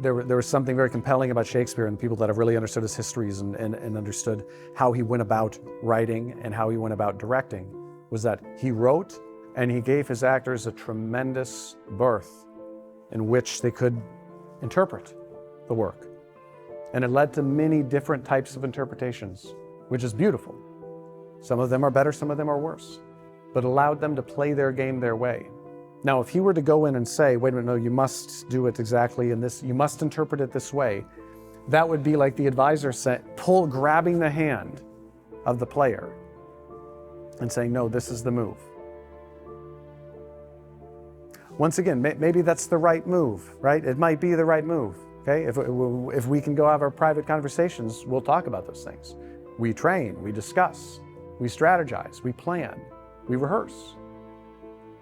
there was something very compelling about Shakespeare and people that have really understood his histories and understood how he went about writing and how he went about directing, was that he wrote and he gave his actors a tremendous berth in which they could interpret the work. And it led to many different types of interpretations, which is beautiful. Some of them are better, some of them are worse, but allowed them to play their game their way. Now, if he were to go in and say, wait a minute, no, you must do it exactly in this, you must interpret it this way, that would be like the advisor grabbing the hand of the player and saying, no, this is the move. Once again, maybe that's the right move, right? It might be the right move, okay? If we can go have our private conversations, we'll talk about those things. We train, we discuss, we strategize, we plan, we rehearse.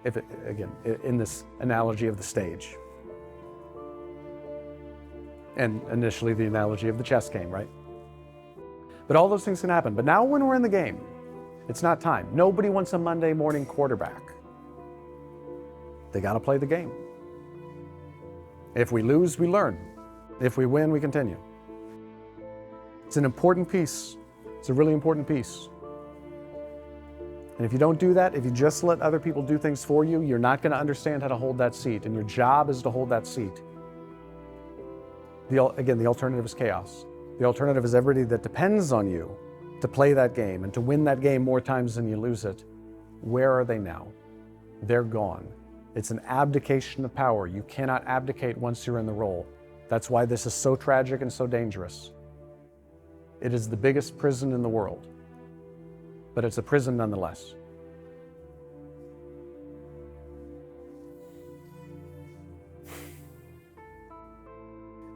Again, in this analogy of the stage. And initially the analogy of the chess game, right? But all those things can happen. But now when we're in the game, it's not time. Nobody wants a Monday morning quarterback. They got to play the game. If we lose, we learn. If we win, we continue. It's an important piece. It's a really important piece. And if you don't do that, if you just let other people do things for you, you're not going to understand how to hold that seat. And your job is to hold that seat. Again, the alternative is chaos. The alternative is everybody that depends on you to play that game and to win that game more times than you lose it. Where are they now? They're gone. It's an abdication of power. You cannot abdicate once you're in the role. That's why this is so tragic and so dangerous. It is the biggest prison in the world, but it's a prison nonetheless.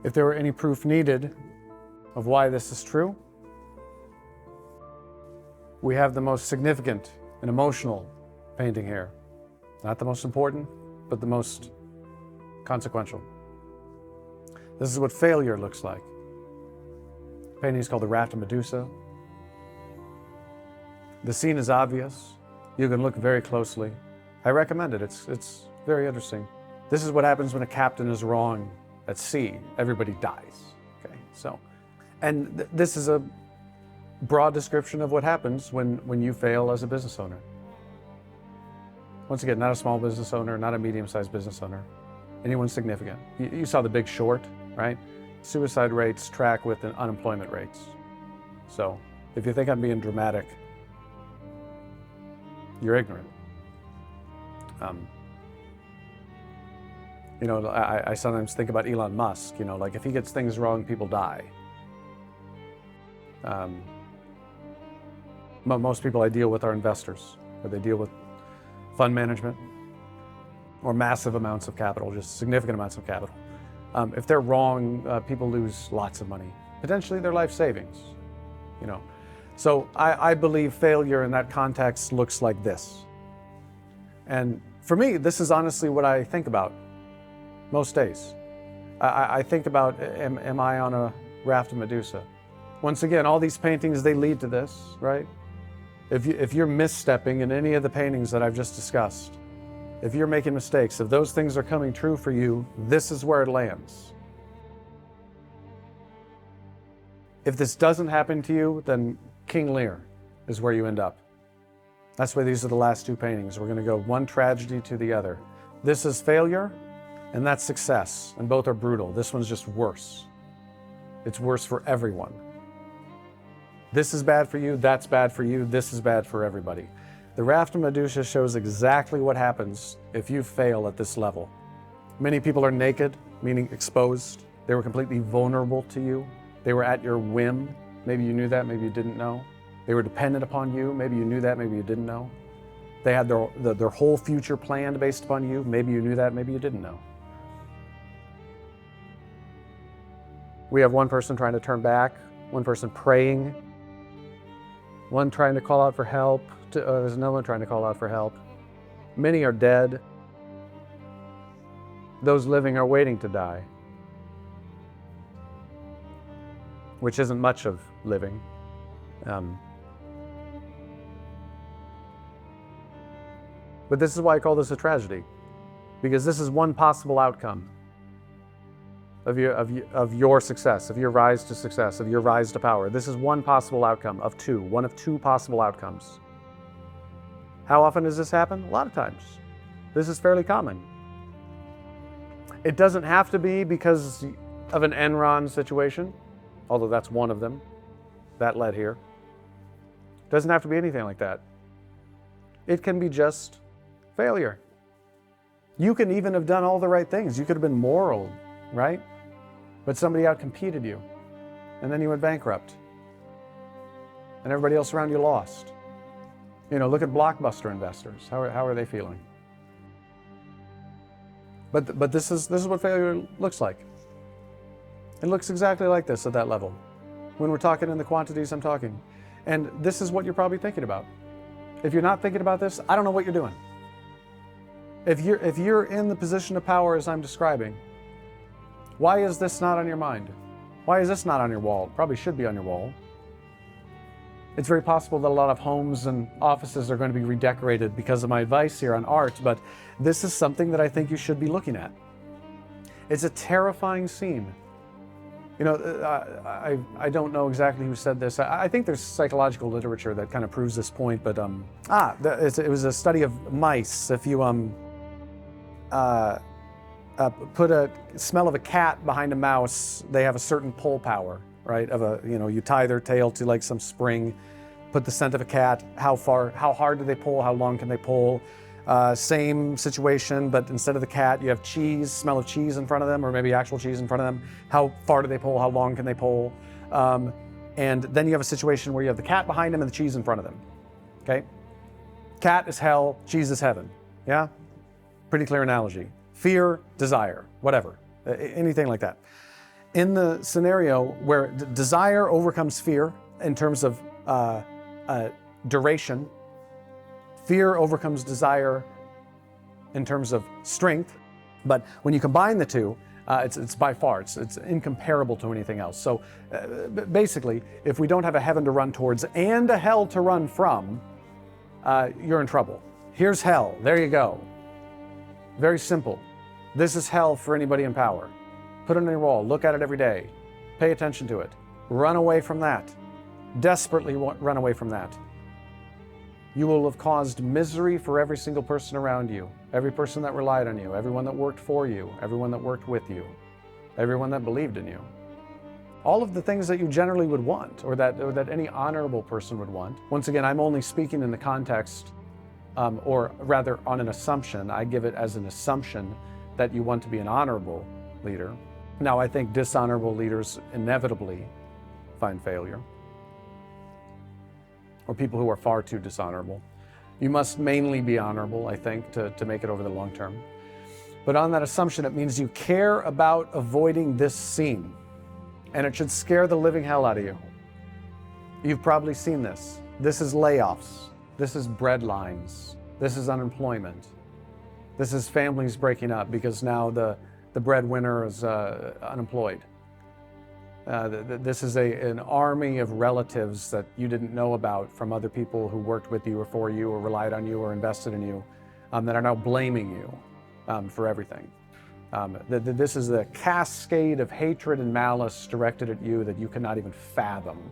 If there were any proof needed of why this is true, we have the most significant and emotional painting here. Not the most important, but the most consequential. This is what failure looks like. The painting is called The Raft of Medusa. The scene is obvious. You can look very closely. I recommend it. It's very interesting. This is what happens when a captain is wrong at sea. Everybody dies. Okay, so, and this is a broad description of what happens when you fail as a business owner. Once again, not a small business owner, not a medium-sized business owner, anyone significant. You saw The Big Short, right? Suicide rates track with unemployment rates. So if you think I'm being dramatic, you're ignorant. You know, I sometimes think about Elon Musk, you know, like if he gets things wrong, people die. Most people I deal with are investors, or they deal with fund management. or massive amounts of capital, just significant amounts of capital. If they're wrong, people lose lots of money, potentially their life savings, you know. So I believe failure in that context looks like this. And for me, this is honestly what I think about most days. I think about, am I on a raft of Medusa? Once again, all these paintings, they lead to this, right? If you're misstepping in any of the paintings that I've just discussed, if you're making mistakes, if those things are coming true for you, this is where it lands. If this doesn't happen to you, then King Lear is where you end up. That's why these are the last two paintings. We're going to go one tragedy to the other. This is failure, and that's success, and both are brutal. This one's just worse. It's worse for everyone. This is bad for you, that's bad for you, this is bad for everybody. The Raft of Medusa shows exactly what happens if you fail at this level. Many people are naked, meaning exposed. They were completely vulnerable to you. They were at your whim. Maybe you knew that, maybe you didn't know. They were dependent upon you. Maybe you knew that, maybe you didn't know. They had their whole future planned based upon you. Maybe you knew that, maybe you didn't know. We have one person trying to turn back, one person praying, one trying to call out for help. There's another one trying to call out for help. Many are dead. Those living are waiting to die, which isn't much of living. But this is why I call this a tragedy, because this is one possible outcome of your success, of your rise to success, of your rise to power. This is one possible outcome of two, one of two possible outcomes. How often does this happen? A lot of times. This is fairly common. It doesn't have to be because of an Enron situation, although that's one of them that led here. It doesn't have to be anything like that. It can be just failure. You can even have done all the right things. You could have been moral, right? But somebody outcompeted you, and then you went bankrupt, and everybody else around you lost. You know, look at blockbuster investors. How are they feeling? But this is what failure looks like. It looks exactly like this at that level. When we're talking in the quantities I'm talking. And this is what you're probably thinking about. If you're not thinking about this, I don't know what you're doing. If you're in the position of power as I'm describing, why is this not on your mind? Why is this not on your wall? It probably should be on your wall. It's very possible that a lot of homes and offices are going to be redecorated because of my advice here on art, but this is something that I think you should be looking at. It's a terrifying scene. You know, I don't know exactly who said this. I think there's psychological literature that kind of proves this point, but it was a study of mice. If you put a smell of a cat behind a mouse, they have a certain pull power, right? You tie their tail to like some spring, put the scent of a cat, how hard do they pull, how long can they pull? Same situation, but instead of the cat, you have cheese, smell of cheese in front of them, or maybe actual cheese in front of them. How far do they pull, how long can they pull? And then you have a situation where you have the cat behind them and the cheese in front of them, okay? Cat is hell, cheese is heaven, yeah? Pretty clear analogy. Fear, desire, whatever, anything like that. In the scenario where desire overcomes fear in terms of duration, fear overcomes desire in terms of strength, but when you combine the two, it's by far, it's incomparable to anything else. So basically, if we don't have a heaven to run towards and a hell to run from, you're in trouble. Here's hell, there you go. Very simple. This is hell for anybody in power. Put it on your wall, look at it every day. Pay attention to it. Run away from that. Desperately run away from that. You will have caused misery for every single person around you, every person that relied on you, everyone that worked for you, everyone that worked with you, everyone that believed in you. All of the things that you generally would want, or that any honorable person would want. Once again, I'm only speaking in the context, or rather on an assumption. I give it as an assumption that you want to be an honorable leader. Now, I think dishonorable leaders inevitably find failure, or people who are far too dishonorable. You must mainly be honorable, I think, to make it over the long term. But on that assumption, it means you care about avoiding this scene. And it should scare the living hell out of you. You've probably seen this. This is layoffs. This is bread lines. This is unemployment. This is families breaking up because now the breadwinner is unemployed. This is an army of relatives that you didn't know about from other people who worked with you or for you or relied on you or invested in you that are now blaming you for everything. This is a cascade of hatred and malice directed at you that you cannot even fathom.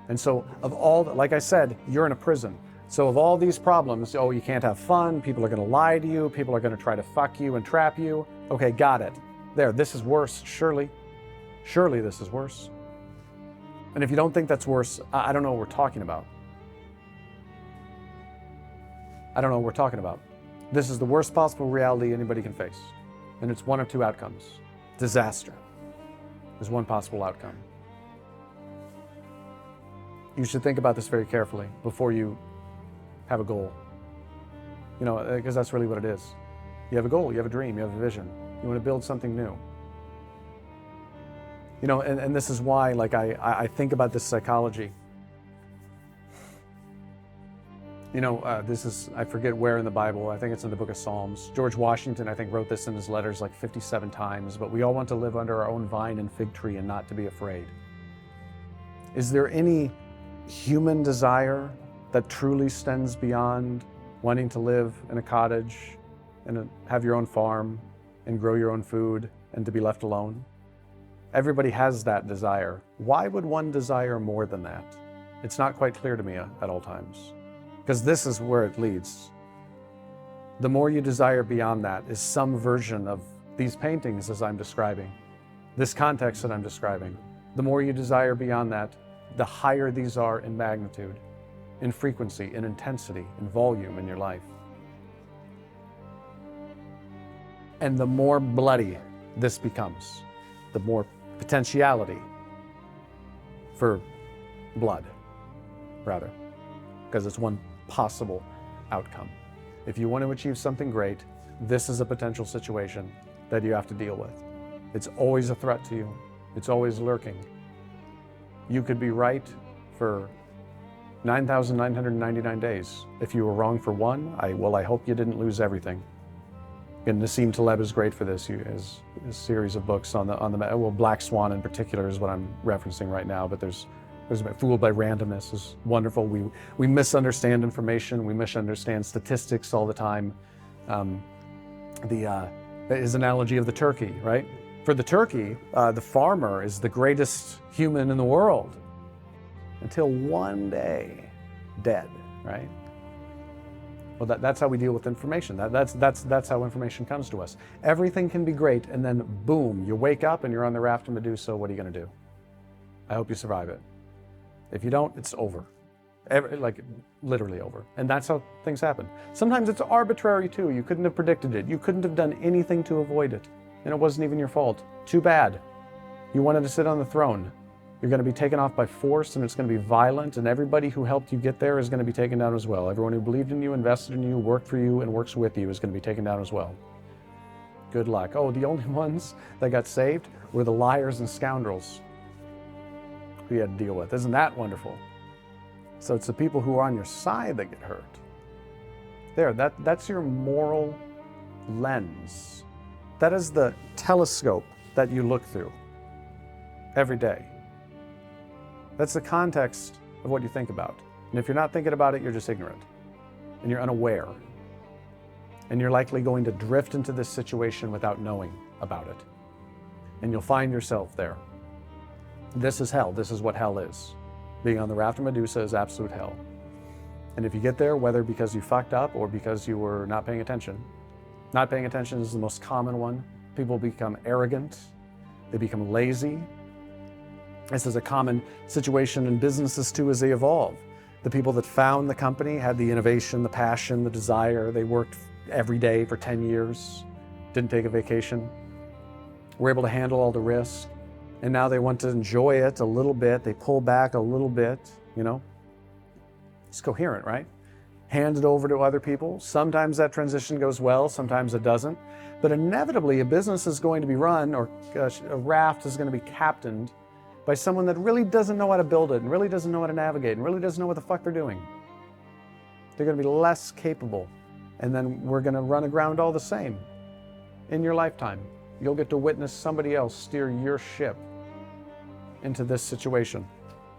And so of all, like I said, you're in a prison. So of all these problems, oh, you can't have fun, people are gonna lie to you, people are gonna try to fuck you and trap you. Okay, got it. There, this is worse, surely. Surely this is worse. And if you don't think that's worse, I don't know what we're talking about. I don't know what we're talking about. This is the worst possible reality anybody can face. And it's one of two outcomes. Disaster is one possible outcome. You should think about this very carefully before you have a goal. You know, because that's really what it is. You have a goal, you have a dream, you have a vision. You want to build something new. You know, and this is why, like, I think about this psychology. You know, this is, I forget where in the Bible, I think it's in the book of Psalms. George Washington, I think, wrote this in his letters like 57 times, but we all want to live under our own vine and fig tree and not to be afraid. Is there any human desire that truly extends beyond wanting to live in a cottage and have your own farm and grow your own food and to be left alone? Everybody has that desire. Why would one desire more than that? It's not quite clear to me at all times. Because this is where it leads. The more you desire beyond that is some version of these paintings as I'm describing, this context that I'm describing. The more you desire beyond that, the higher these are in magnitude, in frequency, in intensity, in volume in your life. And the more bloody this becomes, the more potentiality for blood, rather, because it's one possible outcome. If you want to achieve something great, this is a potential situation that you have to deal with. It's always a threat to you. It's always lurking. You could be right for 9,999 days. If you were wrong for one, I hope you didn't lose everything. And Nassim Taleb is great for this. He has a series of books on the well, Black Swan in particular is what I'm referencing right now, but there's Fooled by Randomness is wonderful. We misunderstand information. We misunderstand statistics all the time. His analogy of the turkey, right? For the turkey, the farmer is the greatest human in the world until one day, dead, right? Well, that's how we deal with information. That's how information comes to us. Everything can be great, and then boom, you wake up and you're on the raft of Medusa. What are you going to do? I hope you survive it. If you don't, it's over. Like literally over. And that's how things happen. Sometimes it's arbitrary too. You couldn't have predicted it. You couldn't have done anything to avoid it. And it wasn't even your fault. Too bad. You wanted to sit on the throne. You're going to be taken off by force, and it's going to be violent, and everybody who helped you get there is going to be taken down as well. Everyone who believed in you, invested in you, worked for you, and works with you is going to be taken down as well. Good luck. Oh, the only ones that got saved were the liars and scoundrels who you had to deal with. Isn't that wonderful? So it's the people who are on your side that get hurt. There, that's your moral lens. That is the telescope that you look through every day. That's the context of what you think about. And if you're not thinking about it, you're just ignorant. And you're unaware. And you're likely going to drift into this situation without knowing about it. And you'll find yourself there. This is hell. This is what hell is. Being on the raft of Medusa is absolute hell. And if you get there, whether because you fucked up or because you were not paying attention is the most common one. People become arrogant. They become lazy. This is a common situation in businesses too as they evolve. The people that found the company had the innovation, the passion, the desire. They worked every day for 10 years, didn't take a vacation, were able to handle all the risk. And now they want to enjoy it a little bit. They pull back a little bit, you know? It's coherent, right? hand it over to other people. Sometimes that transition goes well, sometimes it doesn't. But inevitably, a business is going to be run, or a raft is going to be captained by someone that really doesn't know how to build it, and really doesn't know how to navigate, and really doesn't know what the fuck they're doing. They're going to be less capable. And then we're going to run aground all the same. In your lifetime, you'll get to witness somebody else steer your ship into this situation,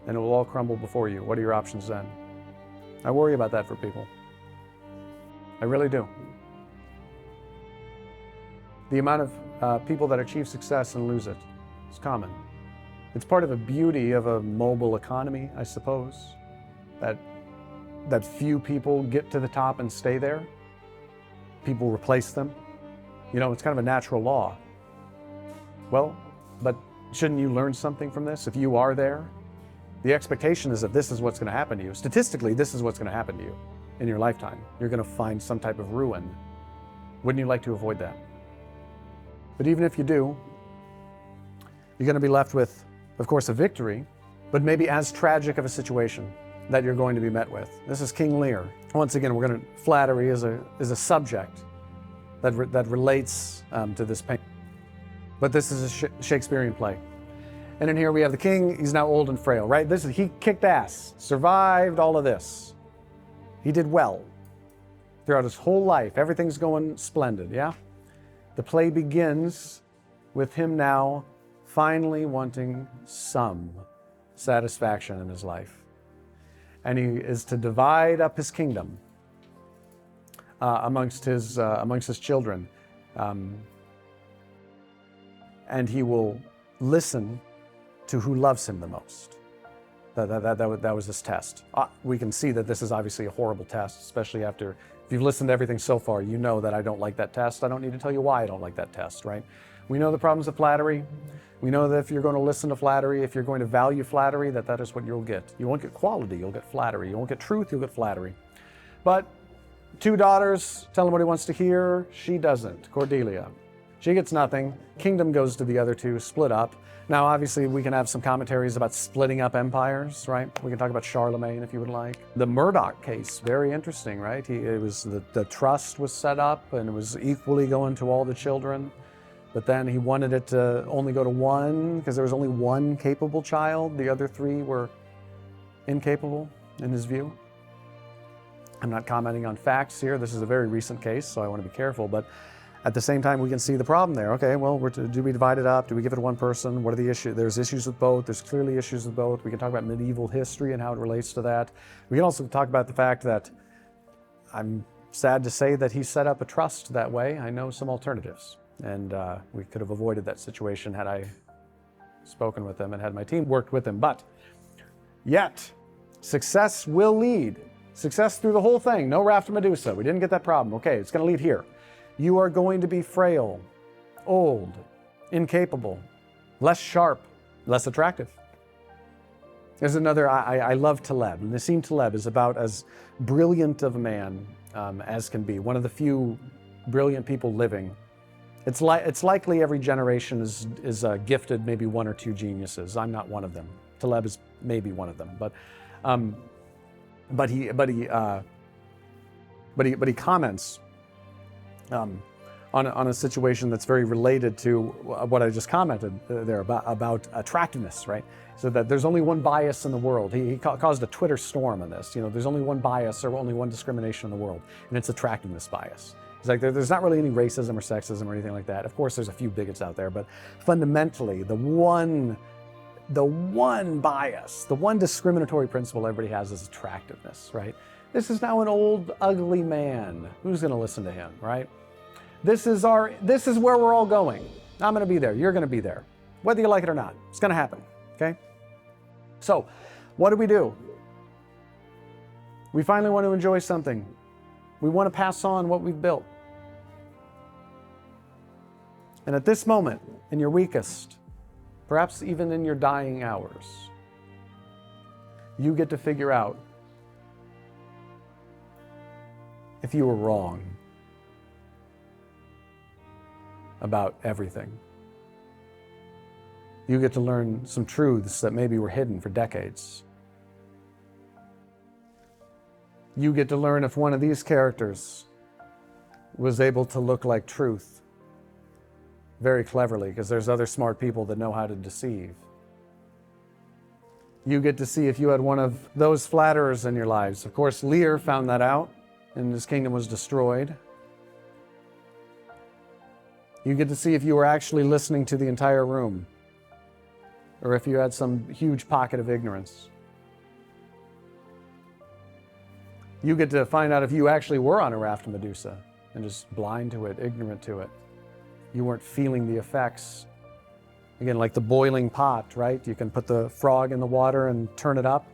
and it will all crumble before you. What are your options then? I worry about that for people. I really do. The amount of people that achieve success and lose it is common. It's part of the beauty of a mobile economy, I suppose, that few people get to the top and stay there. People replace them. You know, it's kind of a natural law. Well, but shouldn't you learn something from this? If you are there, the expectation is that this is what's going to happen to you. Statistically, this is what's going to happen to you in your lifetime. You're going to find some type of ruin. Wouldn't you like to avoid that? But even if you do, you're going to be left with, of course, a victory, but maybe as tragic of a situation that you're going to be met with. This is King Lear. Once again, flattery is a subject that relates to this pain. But this is a Shakespearean play. And in here we have the king. He's now old and frail, right? He kicked ass, survived all of this. He did well throughout his whole life. Everything's going splendid, yeah? The play begins with him now finally wanting some satisfaction in his life. And he is to divide up his kingdom amongst his children. And he will listen to who loves him the most. That was this test. We can see that this is obviously a horrible test, especially after, if you've listened to everything so far, you know that I don't like that test. I don't need to tell you why I don't like that test, right? We know the problems of flattery. We know that if you're going to listen to flattery, if you're going to value flattery, that is what you'll get. You won't get quality, you'll get flattery. You won't get truth, you'll get flattery. But 2 daughters tell him what he wants to hear. She doesn't, Cordelia. She gets nothing. Kingdom goes to the other 2, split up. Now, obviously, we can have some commentaries about splitting up empires, right? We can talk about Charlemagne if you would like. The Murdoch case, very interesting, right? It was the trust was set up and it was equally going to all the children. But then he wanted it to only go to 1 because there was only 1 capable child. The other 3 were incapable in his view. I'm not commenting on facts here. This is a very recent case, so I want to be careful. But at the same time, we can see the problem there. Okay, well, do we divide it up? Do we give it to 1 person? What are the issues? There's issues with both. There's clearly issues with both. We can talk about medieval history and how it relates to that. We can also talk about the fact that I'm sad to say that he set up a trust that way. I know some alternatives. And we could have avoided that situation had I spoken with him and had my team worked with him. But yet, success will lead. Success through the whole thing. No raft of Medusa. We didn't get that problem. Okay, it's going to lead here. You are going to be frail, old, incapable, less sharp, less attractive. There's another, I love Taleb. Nassim Taleb is about as brilliant of a man as can be. One of the few brilliant people living. It's likely every generation is gifted maybe 1 or 2 geniuses. I'm not one of them. Taleb is maybe one of them, but he comments on a situation that's very related to what I just commented there about attractiveness, right? So that there's only 1 bias in the world. He caused a Twitter storm on this. You know, there's only 1 bias or only 1 discrimination in the world, and it's attractiveness bias. It's like there's not really any racism or sexism or anything like that. Of course, there's a few bigots out there, but fundamentally, the one bias, the one discriminatory principle everybody has is attractiveness, right? This is now an old, ugly man. Who's going to listen to him, right? This is where we're all going. I'm going to be there. You're going to be there. Whether you like it or not, it's going to happen, okay? So, what do? We finally want to enjoy something. We want to pass on what we've built. And at this moment, in your weakest, perhaps even in your dying hours, you get to figure out if you were wrong about everything. You get to learn some truths that maybe were hidden for decades. You get to learn if one of these characters was able to look like truth very cleverly, because there's other smart people that know how to deceive. You get to see if you had one of those flatterers in your lives. Of course, Lear found that out, and his kingdom was destroyed. You get to see if you were actually listening to the entire room, or if you had some huge pocket of ignorance. You get to find out if you actually were on a raft of Medusa and just blind to it, ignorant to it. You weren't feeling the effects. Again, like the boiling pot, right? You can put the frog in the water and turn it up.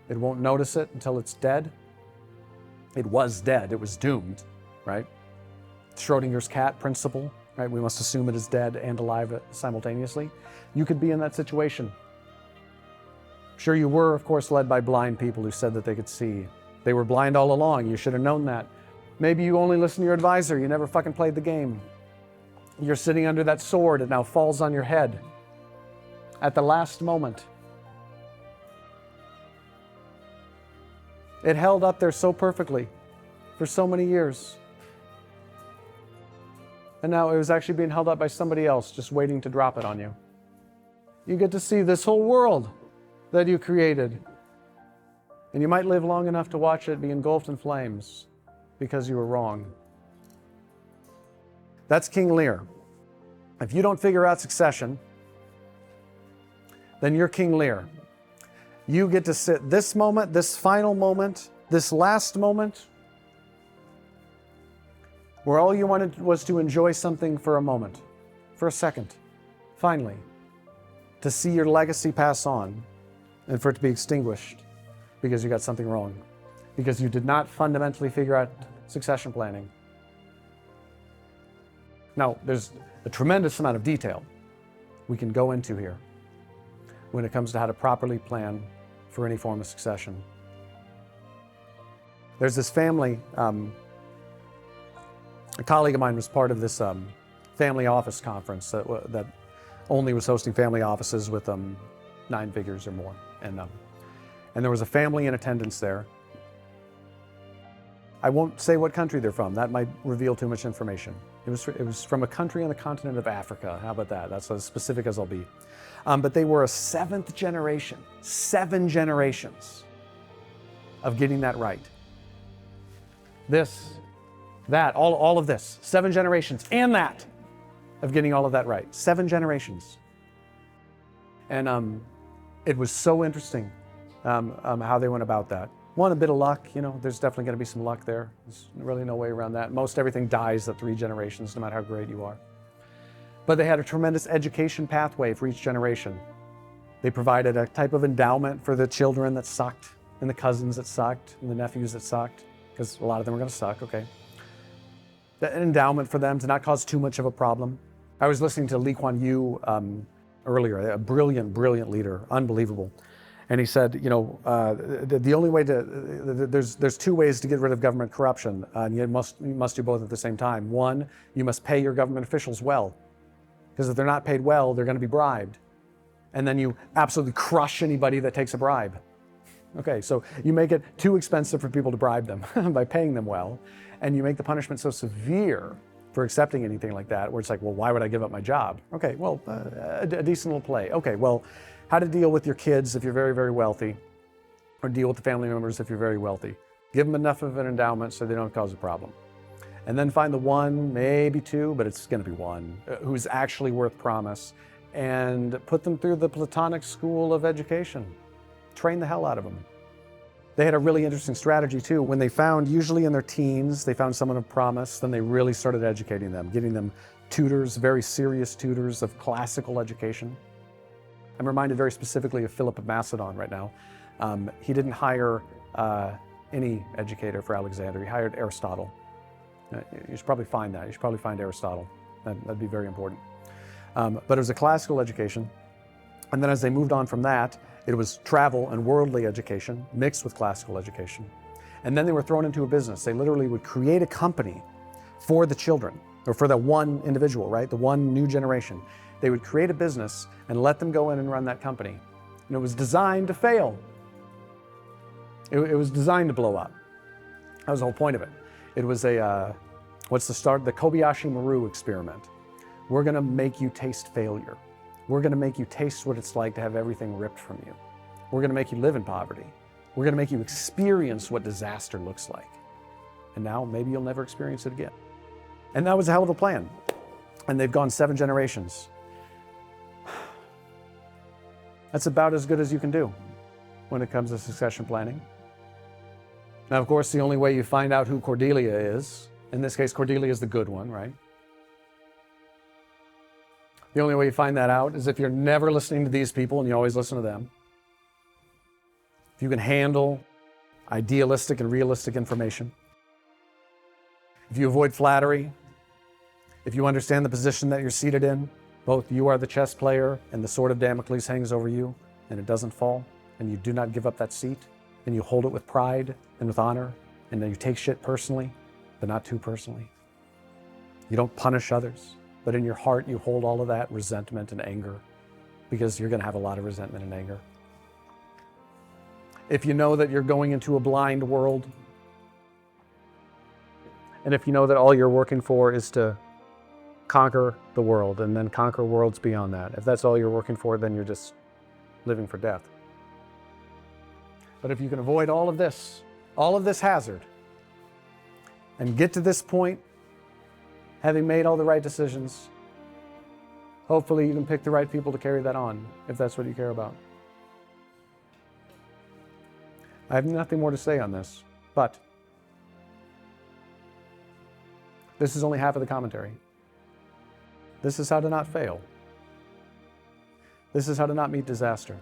It won't notice it until it's dead. It was dead, it was doomed, right? Schrodinger's cat principle, right? We must assume it is dead and alive simultaneously. You could be in that situation. Sure, you were, of course, led by blind people who said that they could see. They were blind all along. You should have known that. Maybe you only listened to your advisor. You never fucking played the game. You're sitting under that sword. It now falls on your head at the last moment. It held up there so perfectly for so many years. And now it was actually being held up by somebody else, just waiting to drop it on you. You get to see this whole world that you created. And you might live long enough to watch it be engulfed in flames because you were wrong. That's King Lear. If you don't figure out succession, then you're King Lear. You get to sit this moment, this final moment, this last moment, where all you wanted was to enjoy something for a moment, for a second, finally, to see your legacy pass on and for it to be extinguished because you got something wrong, because you did not fundamentally figure out succession planning. Now, there's a tremendous amount of detail we can go into here when it comes to how to properly plan for any form of succession. There's this family, a colleague of mine was part of this family office conference that only was hosting family offices with 9 figures or more. And there was a family in attendance there. I won't say what country they're from. That might reveal too much information. It was from a country on the continent of Africa. How about that? That's as specific as I'll be. But they were a 7th generation, 7 generations of getting that right. This, that, all of this, 7 generations, and that, of getting all of that right. 7 generations. And it was so interesting how they went about that. One, a bit of luck, there's definitely going to be some luck there. There's really no way around that. Most everything dies at 3 generations, no matter how great you are. But they had a tremendous education pathway for each generation. They provided a type of endowment for the children that sucked, and the cousins that sucked, and the nephews that sucked, because a lot of them are going to suck, okay. An endowment for them to not cause too much of a problem. I was listening to Lee Kuan Yew earlier, a brilliant, brilliant leader, unbelievable. And he said, the only way there's 2 ways to get rid of government corruption, and you must do both at the same time. One, you must pay your government officials well, because if they're not paid well, they're going to be bribed. And then you absolutely crush anybody that takes a bribe. Okay, so you make it too expensive for people to bribe them by paying them well, and you make the punishment so severe for accepting anything like that, where it's like, well, why would I give up my job? Okay, well, a decent little play. Okay, well, how to deal with your kids if you're very, very wealthy, or deal with the family members if you're very wealthy. Give them enough of an endowment so they don't cause a problem. And then find the 1, maybe 2, but it's going to be 1, who's actually worth promise, and put them through the Platonic school of education. Train the hell out of them. They had a really interesting strategy too. When they found, usually in their teens, they found someone of promise, then they really started educating them, getting them tutors, very serious tutors of classical education. I'm reminded very specifically of Philip of Macedon right now. He didn't hire any educator for Alexander. He hired Aristotle. You should probably find that. You should probably find Aristotle. That'd be very important. But it was a classical education. And then as they moved on from that, it was travel and worldly education mixed with classical education. And then they were thrown into a business. They literally would create a company for the children, or for the one individual, right? The one new generation. They would create a business and let them go in and run that company. And it was designed to fail. It was designed to blow up. That was the whole point of it. It was the Kobayashi Maru experiment. We're gonna make you taste failure. We're gonna make you taste what it's like to have everything ripped from you. We're gonna make you live in poverty. We're gonna make you experience what disaster looks like. And now maybe you'll never experience it again. And that was a hell of a plan. And they've gone 7 generations. That's about as good as you can do when it comes to succession planning. Now, of course, the only way you find out who Cordelia is, in this case, Cordelia is the good one, right? The only way you find that out is if you're never listening to these people and you always listen to them. If you can handle idealistic and realistic information. If you avoid flattery. If you understand the position that you're seated in, both you are the chess player and the Sword of Damocles hangs over you and it doesn't fall, and you do not give up that seat, and you hold it with pride and with honor, and then you take shit personally, but not too personally. You don't punish others, but in your heart you hold all of that resentment and anger, because you're gonna have a lot of resentment and anger. If you know that you're going into a blind world, and if you know that all you're working for is to conquer the world and then conquer worlds beyond that, if that's all you're working for, then you're just living for death. But if you can avoid all of this hazard, and get to this point, having made all the right decisions, hopefully you can pick the right people to carry that on, if that's what you care about. I have nothing more to say on this, but this is only half of the commentary. This is how to not fail. This is how to not meet disaster.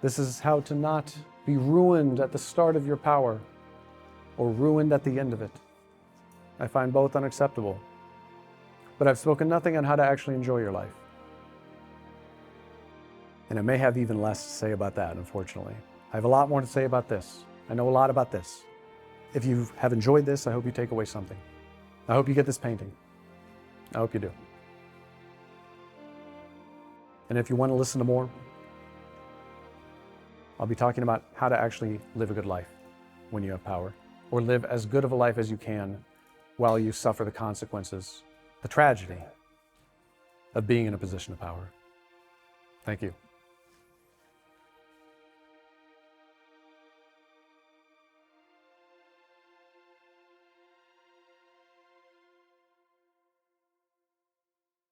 This is how to not be ruined at the start of your power or ruined at the end of it. I find both unacceptable. But I've spoken nothing on how to actually enjoy your life. And I may have even less to say about that, unfortunately. I have a lot more to say about this. I know a lot about this. If you have enjoyed this, I hope you take away something. I hope you get this painting. I hope you do. And if you want to listen to more, I'll be talking about how to actually live a good life when you have power, or live as good of a life as you can while you suffer the consequences, the tragedy of being in a position of power. Thank you.